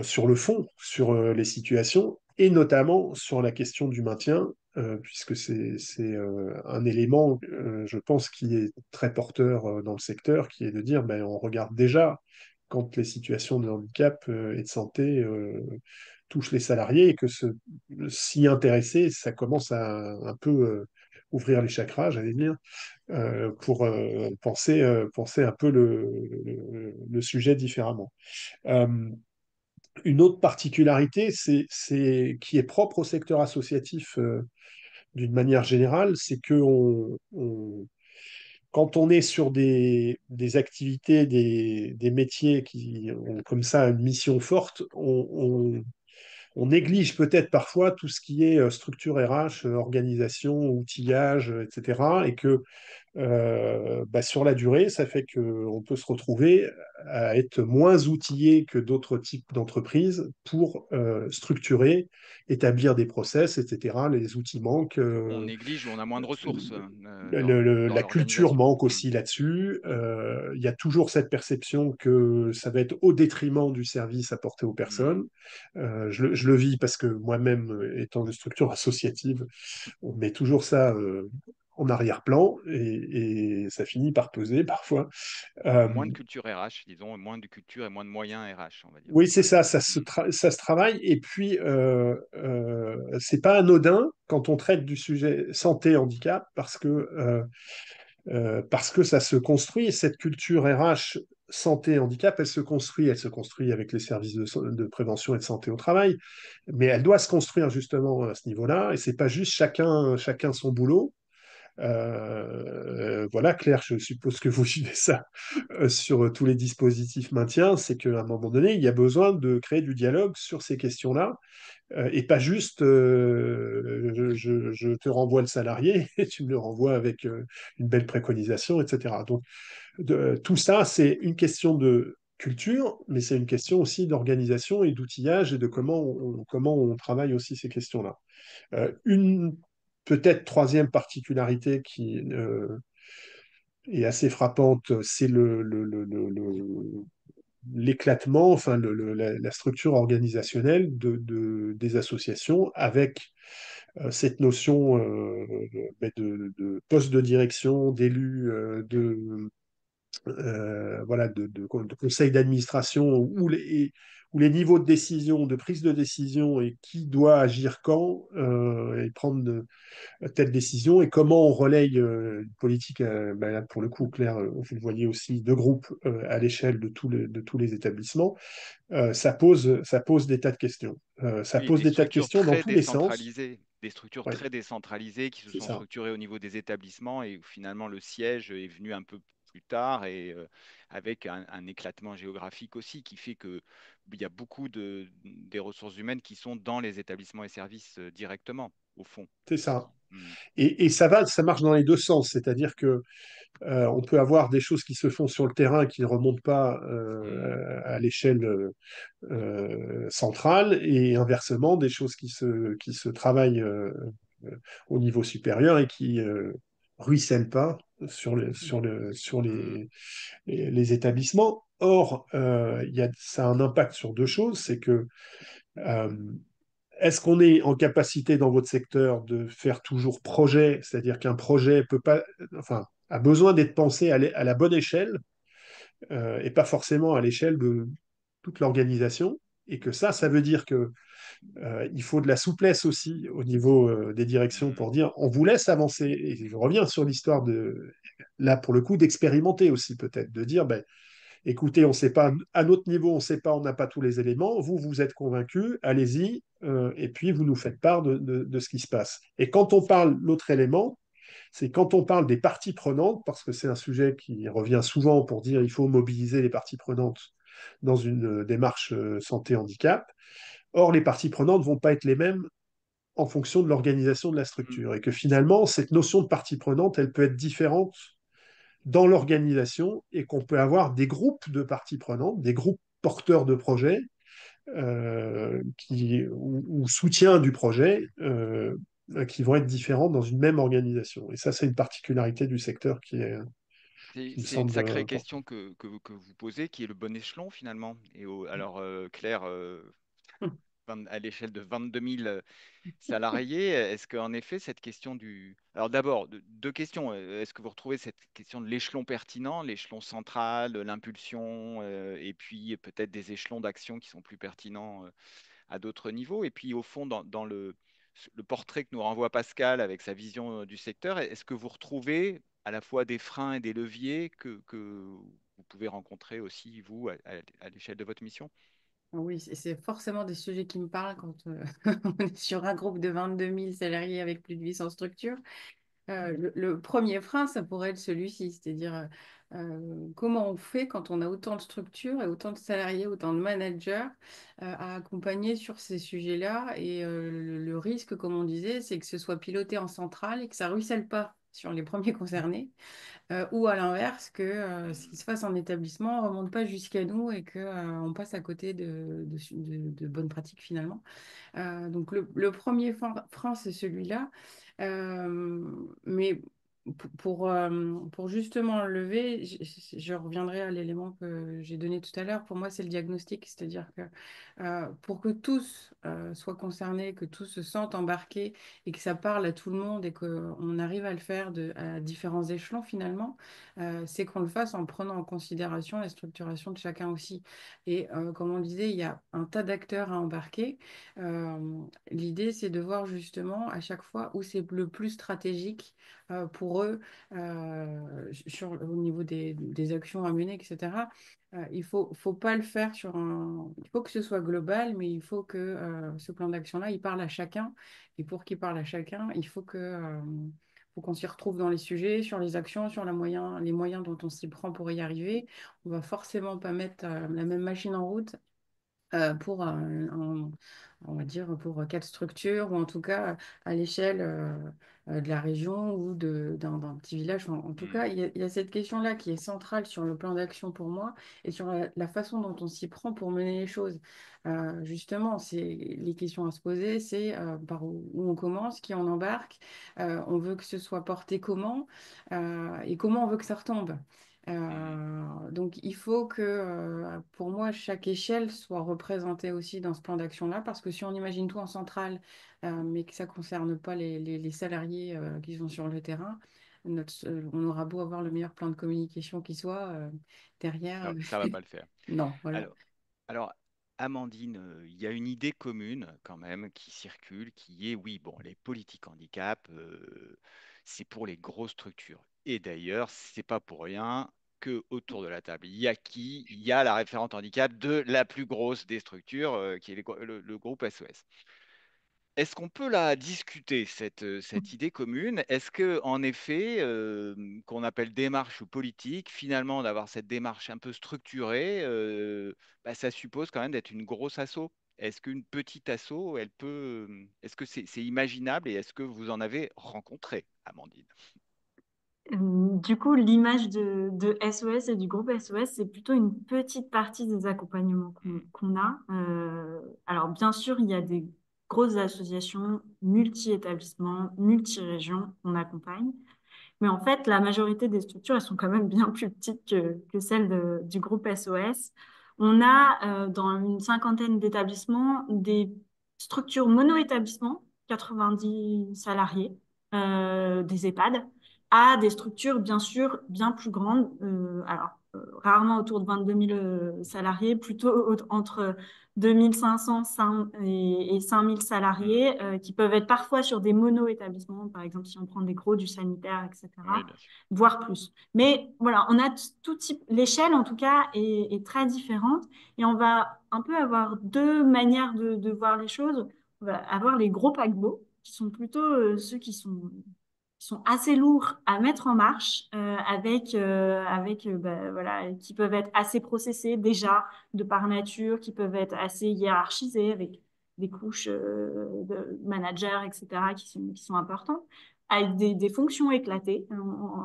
sur le fond, sur les situations, et notamment sur la question du maintien, puisque c'est un élément, je pense, qui est très porteur dans le secteur, qui est de dire, ben, on regarde déjà quand les situations de handicap et de santé touchent les salariés, et que s'y intéresser, ça commence à un peu ouvrir les chakras, j'allais dire, pour penser un peu le sujet différemment. Euh, une autre particularité, qui est propre au secteur associatif d'une manière générale, c'est que quand on est sur des activités, des métiers qui ont comme ça une mission forte, on néglige peut-être parfois tout ce qui est structure RH, organisation, outillage, etc. Et que sur la durée, ça fait qu'on peut se retrouver à être moins outillé que d'autres types d'entreprises pour structurer, établir des process, etc. Les outils manquent. On néglige ou on a moins de ressources dans La culture l'organisation. manque aussi là-dessus. Il y a toujours cette perception que ça va être au détriment du service apporté aux personnes. Je le vis parce que moi-même, étant de structure associative, on met toujours ça en arrière-plan et ça finit par peser parfois. Euh, Moins de culture RH, disons, moins de culture et moins de moyens RH, on va dire. oui, c'est ça, Mm. ça se travaille. Et puis, c'est pas anodin quand on traite du sujet santé-handicap parce que ça se construit. Cette culture RH santé-handicap, elle se construit avec les services de prévention et de santé au travail, mais elle doit se construire justement à ce niveau-là. Et c'est pas juste chacun son boulot. Voilà, Claire, je suppose que vous vivez ça sur tous les dispositifs maintien, c'est qu'à un moment donné, il y a besoin de créer du dialogue sur ces questions-là, et pas juste je te renvoie le salarié et tu me le renvoies avec une belle préconisation, etc. Donc, tout ça, c'est une question de culture, mais c'est une question aussi d'organisation et d'outillage et de comment on travaille aussi ces questions-là. Une peut-être troisième particularité qui est assez frappante, c'est l'éclatement, enfin la structure organisationnelle des associations avec cette notion de poste de direction, d'élus, voilà, de conseil d'administration où les niveaux de décision, de prise de décision et qui doit agir quand et prendre telle décision et comment on relaye une politique, là, pour le coup, Claire, vous le voyez aussi, de groupe à l'échelle de tous les établissements, ça pose des tas de questions. Ça Oui, pose des tas de questions dans tous les sens. des structures Ouais, très décentralisées qui se c'est sont ça. structurées au niveau des établissements et où finalement le siège est venu un peu plus tard et avec un éclatement géographique aussi qui fait que il y a beaucoup des ressources humaines qui sont dans les établissements et services directement, au fond. C'est ça. Mm. Et ça marche dans les deux sens, c'est-à-dire que on peut avoir des choses qui se font sur le terrain qui ne remontent pas Mm. à l'échelle centrale et inversement des choses qui se travaillent au niveau supérieur et qui ruissellent pas sur Mm. les établissements. Or, ça a un impact sur deux choses, c'est que euh, est-ce qu'on est en capacité dans votre secteur de faire toujours projet, c'est-à-dire qu'un projet peut pas, enfin, a besoin d'être pensé à la bonne échelle et pas forcément à l'échelle de toute l'organisation. Et que ça veut dire que il faut de la souplesse aussi au niveau des directions Mm. pour dire on vous laisse avancer. Et je reviens sur l'histoire là pour le coup, d'expérimenter aussi peut-être, de dire ben, écoutez, on ne sait pas, à notre niveau, on ne sait pas, on n'a pas tous les éléments, vous êtes convaincus, allez-y, et puis vous nous faites part de ce qui se passe. Et quand on parle, l'autre élément, c'est quand on parle des parties prenantes, parce que c'est un sujet qui revient souvent pour dire il faut mobiliser les parties prenantes dans une démarche santé-handicap. Or, les parties prenantes ne vont pas être les mêmes en fonction de l'organisation de la Mm. structure. Et que finalement, cette notion de partie prenante, elle peut être différente dans l'organisation et qu'on peut avoir des groupes de parties prenantes, des groupes porteurs de projets ou soutien du projet qui vont être différents dans une même organisation. Et ça, c'est une particularité du secteur qui me C'est une semble sacrée importante. question que vous posez, qui est le bon échelon finalement. Alors, Claire, à l'échelle de 22 000 salariés, est-ce qu'en effet, cette question du... Alors d'abord, deux questions. Est-ce que vous retrouvez cette question de l'échelon pertinent, l'échelon central, l'impulsion, et puis peut-être des échelons d'action qui sont plus pertinents à d'autres niveaux? Et puis au fond, dans le portrait que nous renvoie Pascal avec sa vision du secteur, est-ce que vous retrouvez à la fois des freins et des leviers que vous pouvez rencontrer aussi, vous, à l'échelle de votre mission? Oui, c'est forcément des sujets qui me parlent quand on est sur un groupe de 22 000 salariés avec plus de 800 structures. Le premier frein, ça pourrait être celui-ci, c'est-à-dire comment on fait quand on a autant de structures et autant de salariés, autant de managers à accompagner sur ces sujets-là. Et le risque, comme on disait, c'est que ce soit piloté en centrale et que ça ruisselle pas sur les premiers concernés, ou à l'inverse, que ce qui se passe en établissement ne remonte pas jusqu'à nous et qu'on passe à côté de bonnes pratiques finalement. Donc le premier frein, c'est celui-là. Mais pour justement le lever, je reviendrai à l'élément que j'ai donné tout à l'heure. Pour moi, c'est le diagnostic, c'est-à-dire que pour que tous soient concernés, que tous se sentent embarqués et que ça parle à tout le monde et qu'on arrive à le faire à différents échelons finalement, c'est qu'on le fasse en prenant en considération la structuration de chacun aussi. Et comme on le disait, il y a un tas d'acteurs à embarquer. L'idée, c'est de voir justement à chaque fois où c'est le plus stratégique pour eux au niveau des actions à mener, etc. Faut pas le faire Il faut que ce soit global, mais il faut que ce plan d'action-là, il parle à chacun. Et pour qu'il parle à chacun, il faut qu'on s'y retrouve dans les sujets, sur les actions, sur les moyens dont on s'y prend pour y arriver. On va forcément pas mettre la même machine en route pour on va dire pour quatre structures, ou en tout cas à l'échelle de la région ou d'un petit village. En tout Hmm. cas, il y a cette question-là qui est centrale sur le plan d'action pour moi et sur la façon dont on s'y prend pour mener les choses. Justement, les questions à se poser, c'est par où on commence, qui on embarque, on veut que ce soit porté comment, et comment on veut que ça retombe. Hmm. Donc, il faut que, pour moi, chaque échelle soit représentée aussi dans ce plan d'action-là, parce que si on imagine tout en centrale, mais que ça ne concerne pas les salariés qui sont sur le terrain, on aura beau avoir le meilleur plan de communication qui soit, derrière, Ça va pas le faire. non, voilà. Alors, Alors, Amandine, il y a une idée commune quand même qui circule, qui est, oui, bon, les politiques handicap, c'est pour les grosses structures. Et d'ailleurs, c'est pas pour rien que autour de la table, il y a qui? Il y a la référente handicap de la plus grosse des structures, qui est le groupe SOS. Est-ce qu'on peut la discuter, cette idée commune? Est-ce que, en effet, qu'on appelle démarche ou politique, finalement, d'avoir cette démarche un peu structurée, bah, ça suppose quand même d'être une grosse asso? Est-ce qu'une petite asso, elle peut, est-ce que c'est imaginable et est-ce que vous en avez rencontré, Amandine? Du coup, l'image de SOS et du groupe SOS, c'est plutôt une petite partie des accompagnements Hmm. qu'on a. Alors, bien sûr, il y a des grosses associations, multi-établissements, multi-régions qu'on accompagne. Mais en fait, la majorité des structures, elles sont quand même bien plus petites que celles du groupe SOS. On a dans une cinquantaine d'établissements des structures mono-établissements, 90 salariés, des EHPAD, à des structures bien sûr bien plus grandes. Alors, rarement autour de 22 000 salariés, plutôt entre 2500 et 5 000 salariés, qui peuvent être parfois sur des mono-établissements, par exemple si on prend des gros, du sanitaire, Oui, etc., bien sûr. voire plus. Mais voilà, on a tout type, l'échelle en tout cas est très différente et on va un peu avoir deux manières de voir les choses. On va avoir les gros paquebots, qui sont plutôt ceux qui sont assez lourds à mettre en marche, bah, voilà, qui peuvent être assez processés déjà de par nature, qui peuvent être assez hiérarchisés avec des couches de managers, etc., qui sont importantes, avec des fonctions éclatées.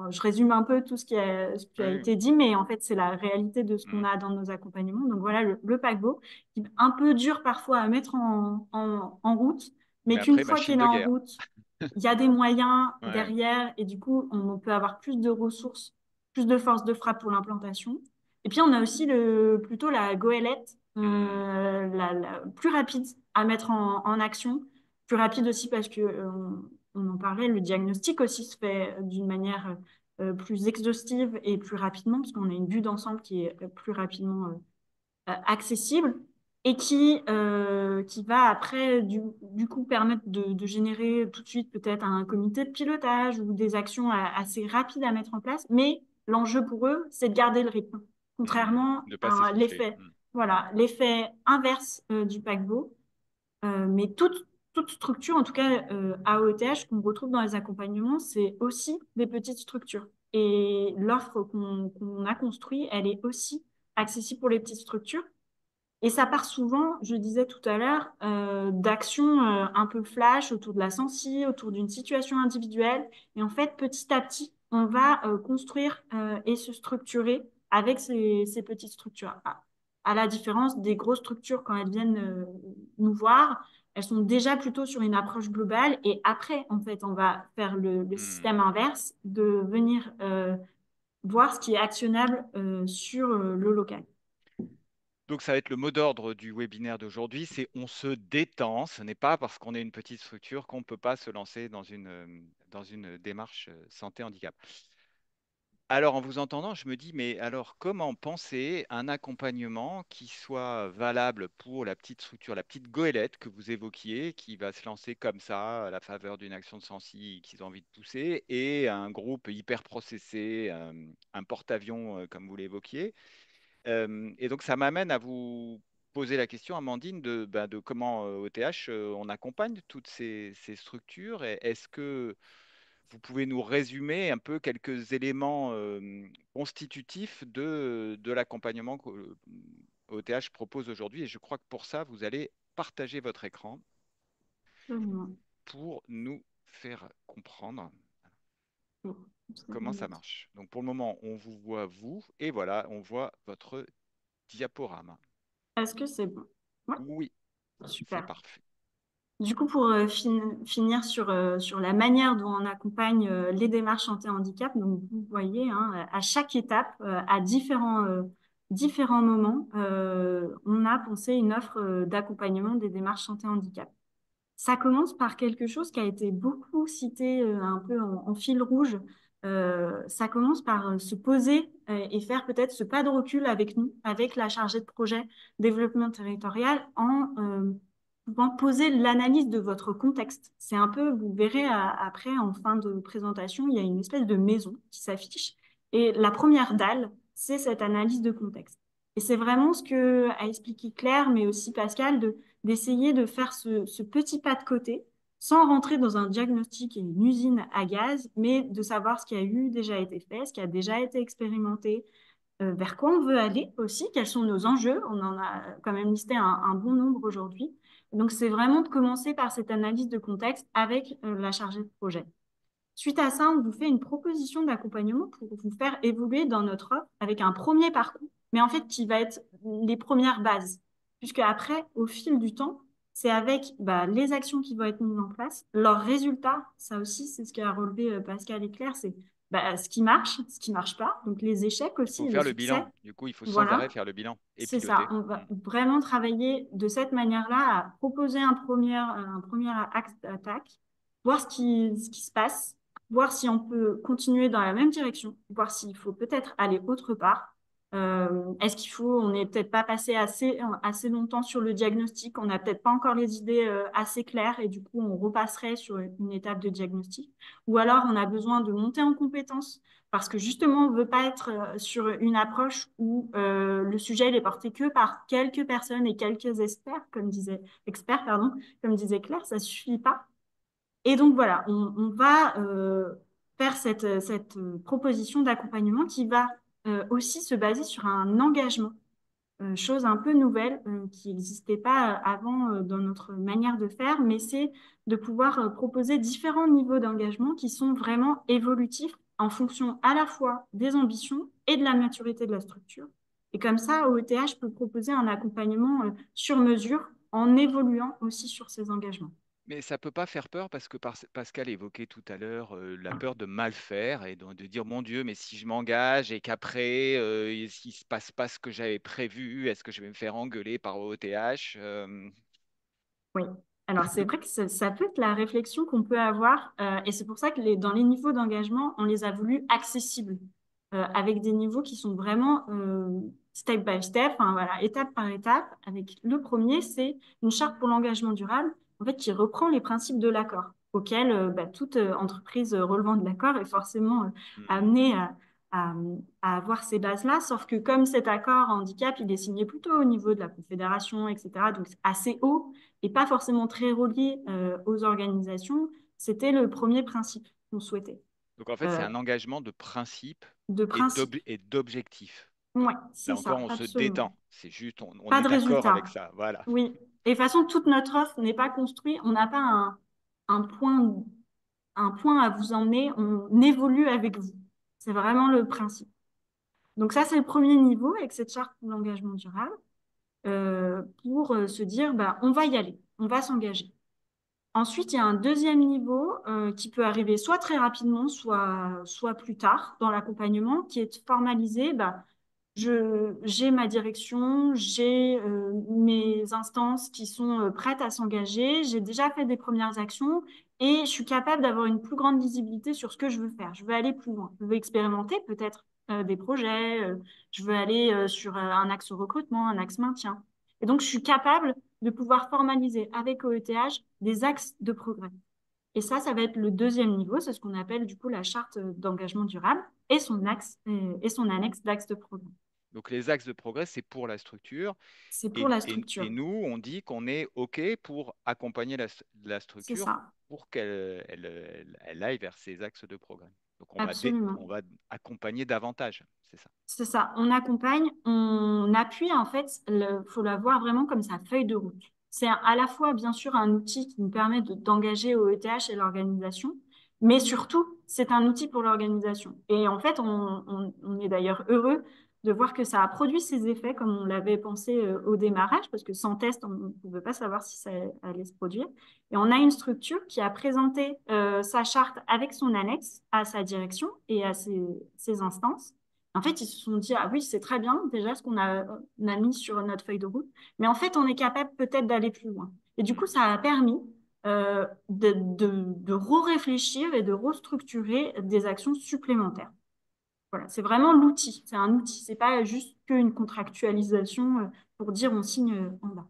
Je résume un peu tout ce qui a Oui. été dit, mais en fait, c'est la réalité de ce qu'on Mm. a dans nos accompagnements. Donc voilà, le paquebot, qui est un peu dur parfois à mettre en route, mais Mais qu'une après, fois qu'il machine est de en guerre. route, il y a des moyens Ouais. derrière et du coup, on peut avoir plus de ressources, plus de force de frappe pour l'implantation. Et puis, on a aussi plutôt la goélette, Mm. la plus rapide à mettre en action. Plus rapide aussi parce que, on en parlait, le diagnostic aussi se fait d'une manière plus exhaustive et plus rapidement, parce qu'on a une vue d'ensemble qui est plus rapidement accessible et qui va après, du coup, permettre de générer tout de suite peut-être un comité de pilotage ou des actions assez rapides à mettre en place. Mais l'enjeu pour eux, c'est de garder le rythme, contrairement De pas à s'essouffler. l'effet, voilà, l'effet inverse du paquebot. Mais toute structure, en tout cas à OETH, qu'on retrouve dans les accompagnements, c'est aussi des petites structures. Et l'offre qu'on a construite, elle est aussi accessible pour les petites structures. Et ça part souvent, je disais tout à l'heure, d'actions un peu flash autour de la sensi, autour d'une situation individuelle. Et en fait, petit à petit, on va construire et se structurer avec ces petites structures. À la différence des grosses structures, quand elles viennent nous voir, elles sont déjà plutôt sur une approche globale. Et après, en fait, on va faire le Mm. système inverse, de venir voir ce qui est actionnable sur le local. Donc, ça va être le mot d'ordre du webinaire d'aujourd'hui, c'est on se détend. Ce n'est pas parce qu'on est une petite structure qu'on ne peut pas se lancer dans une démarche santé-handicap. Alors, en vous entendant, je me dis, mais alors, comment penser un accompagnement qui soit valable pour la petite structure, la petite goélette que vous évoquiez, qui va se lancer comme ça à la faveur d'une action de sensi qu'ils ont envie de pousser, et un groupe hyper processé, un porte-avions, comme vous l'évoquiez. Et donc, ça m'amène à vous poser la question, Amandine, de comment OTH, on accompagne toutes ces structures. Et est-ce que vous pouvez nous résumer un peu quelques éléments constitutifs de l'accompagnement que OTH propose aujourd'hui? Et je crois que pour ça, vous allez partager votre écran Absolument. pour nous faire comprendre Bon, comment ça marche. Donc, pour le moment, on vous voit, vous, et voilà, on voit votre diaporama. est-ce que c'est bon? Ouais, Oui, c'est super. parfait. Du coup, pour finir sur la manière dont on accompagne les démarches santé-handicap, donc vous voyez, hein, à chaque étape, à différents moments, on a pensé une offre d'accompagnement des démarches santé-handicap. Ça commence par quelque chose qui a été beaucoup cité un peu en fil rouge. Ça commence par se poser et faire peut-être ce pas de recul avec nous, avec la chargée de projet développement territorial, en pouvant poser l'analyse de votre contexte. C'est un peu, vous verrez après, en fin de présentation, il y a une espèce de maison qui s'affiche. Et la première dalle, c'est cette analyse de contexte. Et c'est vraiment ce que a expliqué Claire, mais aussi Pascal, d'essayer de faire ce petit pas de côté sans rentrer dans un diagnostic et une usine à gaz, mais de savoir ce qui a eu déjà été fait, ce qui a déjà été expérimenté, vers quoi on veut aller aussi, quels sont nos enjeux. On en a quand même listé un bon nombre aujourd'hui. Donc, c'est vraiment de commencer par cette analyse de contexte avec la chargée de projet. Suite à ça, on vous fait une proposition d'accompagnement pour vous faire évoluer dans notre offre avec un premier parcours, mais en fait qui va être les premières bases. Puisque après, au fil du temps, c'est avec les actions qui vont être mises en place, leurs résultats, ça aussi, c'est ce qu'a relevé Pascal et Claire, c'est ce qui marche pas, donc les échecs Il aussi faut et les faire le succès. bilan. Du coup, il faut sans arrêt Voilà, faire le bilan et c'est ça. piloter. On va vraiment travailler de cette manière-là à proposer un premier axe d'attaque, voir ce qui se passe, voir si on peut continuer dans la même direction, voir s'il faut peut-être aller autre part. On n'est peut-être pas passé assez longtemps sur le diagnostic, on n'a peut-être pas encore les idées assez claires et du coup, on repasserait sur une étape de diagnostic. Ou alors, on a besoin de monter en compétences parce que justement, on ne veut pas être sur une approche où le sujet il est porté que par quelques personnes et quelques experts, comme disait Claire, ça ne suffit pas. Et donc voilà, on va faire cette proposition d'accompagnement qui va aussi se baser sur un engagement, chose un peu nouvelle qui n'existait pas avant dans notre manière de faire, mais c'est de pouvoir proposer différents niveaux d'engagement qui sont vraiment évolutifs en fonction à la fois des ambitions et de la maturité de la structure. Et comme ça, OETH peut proposer un accompagnement sur mesure en évoluant aussi sur ces engagements. Mais ça peut pas faire peur parce que Pascal évoquait tout à l'heure la peur de mal faire et de dire mon Dieu, mais si je m'engage et qu'après il se passe pas ce que j'avais prévu, est-ce que je vais me faire engueuler par OETH? Oui. Alors, c'est vrai que ça peut être la réflexion qu'on peut avoir, et c'est pour ça que dans les niveaux d'engagement, on les a voulu accessibles, avec des niveaux qui sont vraiment step by step, enfin, voilà, étape par étape. Avec le premier, c'est une charte pour l'engagement durable, en fait, qui reprend les principes de l'accord, auxquels toute entreprise relevant de l'accord est forcément Mhm. amenée à, à avoir ces bases-là, sauf que comme cet accord handicap, il est signé plutôt au niveau de la Confédération, etc., donc assez haut, et pas forcément très relié aux organisations, c'était le premier principe qu'on souhaitait. Donc en fait, c'est Euh, un engagement de principe de principe. et d'objectif. Ouais, Là c'est encore, ça, on se absolument. détend. C'est juste, on Pas est de d'accord avec résultat. ça. Voilà. Oui. Et de toute façon, toute notre offre n'est pas construite. On n'a pas un point, un point à vous emmener. On évolue avec vous. C'est vraiment le principe. Donc ça, c'est le premier niveau avec cette charte pour l'engagement durable, pour se dire, bah, on va y aller, on va s'engager. Ensuite, il y a un deuxième niveau qui peut arriver soit très rapidement, soit plus tard dans l'accompagnement, qui est de formaliser, bah, j'ai ma direction, j'ai mes instances qui sont prêtes à s'engager, j'ai déjà fait des premières actions et je suis capable d'avoir une plus grande visibilité sur ce que je veux faire. Je veux aller plus loin. Je veux expérimenter peut-être des projets, je veux aller sur un axe recrutement, un axe maintien. Et donc, je suis capable de pouvoir formaliser avec OETH des axes de progrès. Et ça va être le deuxième niveau, c'est ce qu'on appelle du coup la charte d'engagement durable et son axe et son annexe d'axe de progrès. Donc les axes de progrès, c'est pour la structure. C'est pour la Et structure. nous, on dit qu'on est OK pour accompagner la C'est structure ça, pour qu'elle aille vers ces axes de progrès. Donc absolument. on va accompagner davantage, c'est ça. C'est ça. On accompagne, on appuie en fait, il faut la voir vraiment comme sa feuille de route. C'est à la fois bien sûr un outil qui nous permet d'engager au ETH et l'organisation, mais surtout c'est un outil pour l'organisation. Et en fait, on est d'ailleurs heureux de voir que ça a produit ses effets comme on l'avait pensé au démarrage, parce que sans test, on ne pouvait pas savoir si ça allait se produire. Et on a une structure qui a présenté sa charte avec son annexe à sa direction et à ses instances. En fait, ils se sont dit, ah oui, c'est très bien déjà ce on a mis sur notre feuille de route, mais en fait, on est capable peut-être d'aller plus loin. Et du coup, Mm. ça a permis de re-réfléchir et de restructurer des actions supplémentaires. Voilà, c'est vraiment l'outil, c'est un outil, c'est pas juste qu'une contractualisation pour dire on signe en bas.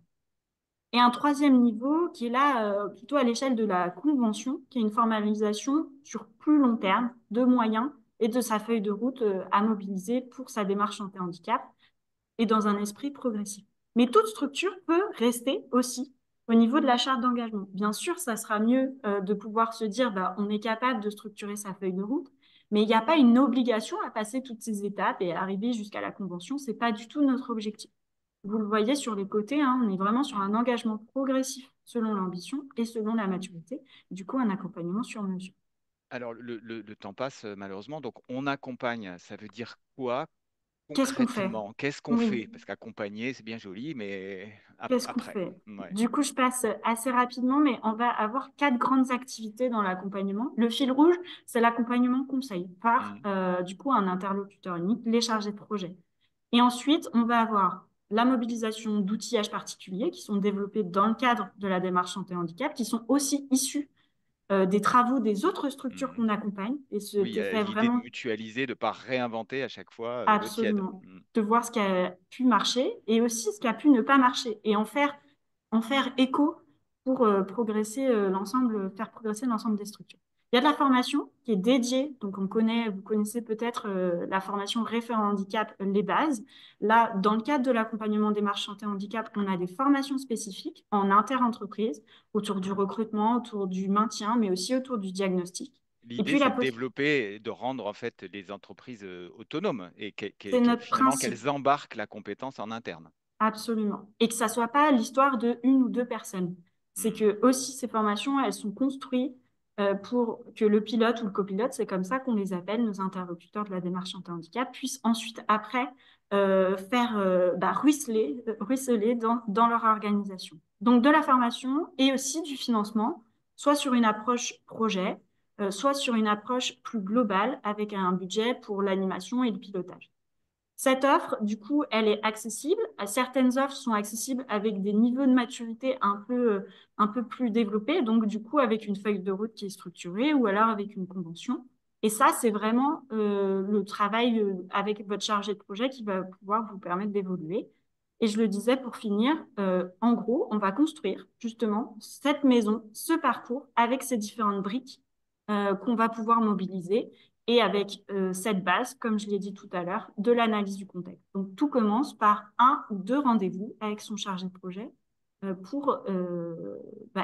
Et un troisième niveau qui est là plutôt à l'échelle de la convention, qui est une formalisation sur plus long terme de moyens et de sa feuille de route à mobiliser pour sa démarche anti-handicap et dans un esprit progressif. Mais toute structure peut rester aussi au niveau de la charte d'engagement. Bien sûr, ça sera mieux de pouvoir se dire bah, on est capable de structurer sa feuille de route, mais il n'y a pas une obligation à passer toutes ces étapes et à arriver jusqu'à la convention. Ce n'est pas du tout notre objectif. Vous le voyez sur les côtés, hein, on est vraiment sur un engagement progressif selon l'ambition et selon la maturité. Du coup, un accompagnement sur mesure. Alors le temps passe malheureusement, donc on accompagne, ça veut dire quoi Qu'est-ce qu'on fait? concrètement? Qu'est-ce qu'on Oui. fait? Parce qu'accompagner, c'est bien joli, mais Qu'est-ce qu'on après. fait? Ouais. Du coup, je passe assez rapidement, mais on va avoir quatre grandes activités dans l'accompagnement. Le fil rouge, c'est l'accompagnement conseil par, Mm. du coup, un interlocuteur unique, les chargés de projet. Et ensuite, on va avoir la mobilisation d'outillages particuliers qui sont développés dans le cadre de la démarche santé handicap, qui sont aussi issus des travaux des autres structures Mhm. qu'on accompagne. Et Oui, c'était fait l'idée de vraiment mutualiser, de ne pas réinventer à chaque fois l'eau tiède. absolument, de voir ce qui a pu marcher et aussi ce qui a pu ne pas marcher et en faire écho pour progresser faire progresser l'ensemble des structures. Il y a de la formation qui est dédiée, donc vous connaissez peut-être la formation référent handicap, les bases. Là, dans le cadre de l'accompagnement des marches santé handicap, on a des formations spécifiques en inter-entreprise autour du recrutement, autour du maintien, mais aussi autour du diagnostic. Et L'idée, puis c'est de développer et de rendre en fait les entreprises autonomes et c'est notre finalement principe. qu'elles embarquent la compétence en interne. Absolument. Et que ça soit pas l'histoire de une ou deux personnes. C'est Mhm. que aussi ces formations, elles sont construites pour que le pilote ou le copilote, c'est comme ça qu'on les appelle, nos interlocuteurs de la démarche anti-handicap, puissent ensuite, après, faire ruisseler dans leur organisation. Donc de la formation et aussi du financement, soit sur une approche projet, soit sur une approche plus globale avec un budget pour l'animation et le pilotage. Cette offre, du coup, elle est accessible. Certaines offres sont accessibles avec des niveaux de maturité un peu plus développés, donc du coup avec une feuille de route qui est structurée ou alors avec une convention. Et ça, c'est vraiment le travail avec votre chargé de projet qui va pouvoir vous permettre d'évoluer. Et je le disais pour finir, en gros, on va construire justement cette maison, ce parcours avec ces différentes briques qu'on va pouvoir mobiliser et avec cette base, comme je l'ai dit tout à l'heure, de l'analyse du contexte. Donc, tout commence par un ou deux rendez-vous avec son chargé de projet pour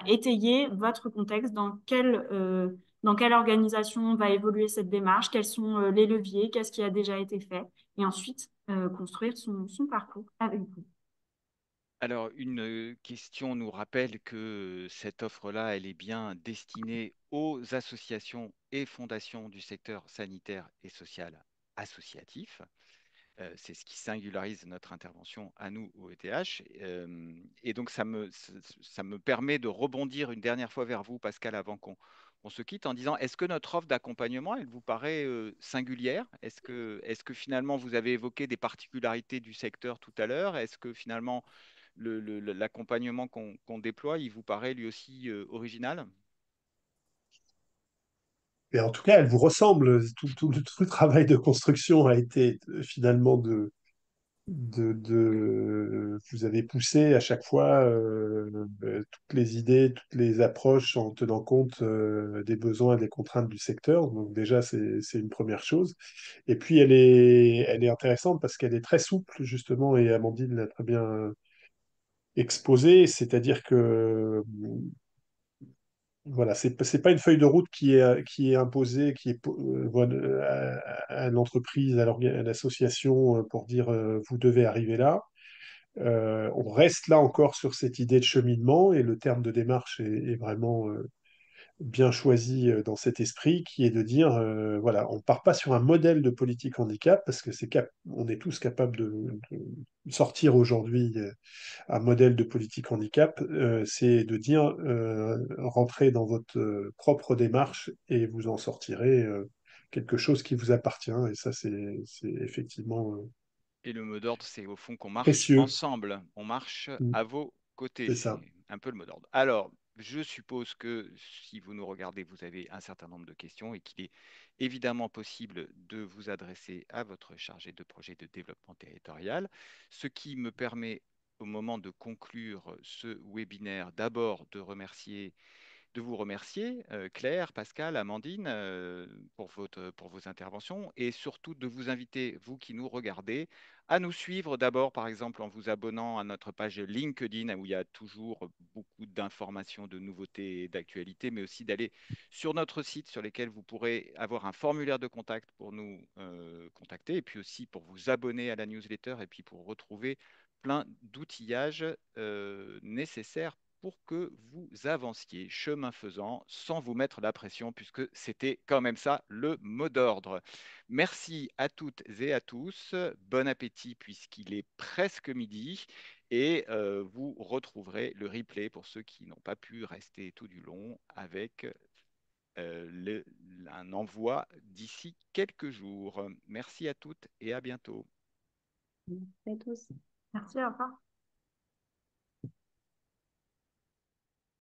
étayer votre contexte, dans quelle organisation va évoluer cette démarche, quels sont les leviers, qu'est-ce qui a déjà été fait, et ensuite construire son parcours avec vous. Alors, une question nous rappelle que cette offre-là, elle est bien destinée aux associations et fondations du secteur sanitaire et social associatif. C'est ce qui singularise notre intervention à nous au ETH. Et donc, ça me permet de rebondir une dernière fois vers vous, Pascal, avant qu'on se quitte, en disant, est-ce que notre offre d'accompagnement, elle vous paraît singulière? Est-ce que finalement, vous avez évoqué des particularités du secteur tout à l'heure? Est-ce que finalement, l'accompagnement qu'on déploie, il vous paraît lui aussi original? Et en tout cas, elle vous ressemble. Tout le travail de construction a été finalement vous avez poussé à chaque fois toutes les idées, toutes les approches en tenant compte des besoins et des contraintes du secteur. Donc déjà, c'est une première chose. Et puis, elle est intéressante parce qu'elle est très souple, justement, et Amandine l'a très bien exposé, c'est-à-dire que voilà, c'est pas une feuille de route qui est imposée, voilà, à l'entreprise, à l'association pour dire vous devez arriver là. On reste là encore sur cette idée de cheminement et le terme de démarche est vraiment bien choisi dans cet esprit qui est de dire voilà, on part pas sur un modèle de politique handicap parce que on est tous capables de sortir aujourd'hui un modèle de politique handicap, c'est de dire rentrez dans votre propre démarche et vous en sortirez quelque chose qui vous appartient. Et ça, c'est effectivement Et le mot d'ordre, c'est au fond qu'on marche précieux. ensemble, on marche Mm. à vos côtés. C'est ça. C'est un peu le mot d'ordre. Alors, je suppose que si vous nous regardez, vous avez un certain nombre de questions et qu'il est évidemment possible de vous adresser à votre chargé de projet de développement territorial, ce qui me permet au moment de conclure ce webinaire d'abord de vous remercier, Claire, Pascal, Amandine, pour vos interventions et surtout de vous inviter, vous qui nous regardez, à nous suivre d'abord, par exemple, en vous abonnant à notre page LinkedIn où il y a toujours beaucoup d'informations, de nouveautés et d'actualités, mais aussi d'aller sur notre site sur lequel vous pourrez avoir un formulaire de contact pour nous contacter et puis aussi pour vous abonner à la newsletter et puis pour retrouver plein d'outillages nécessaires pour que vous avanciez chemin faisant sans vous mettre la pression, puisque c'était quand même ça le mot d'ordre. Merci à toutes et à tous. Bon appétit puisqu'il est presque midi et vous retrouverez le replay pour ceux qui n'ont pas pu rester tout du long avec un envoi d'ici quelques jours. Merci à toutes et à bientôt. Merci à tous. Merci, au revoir.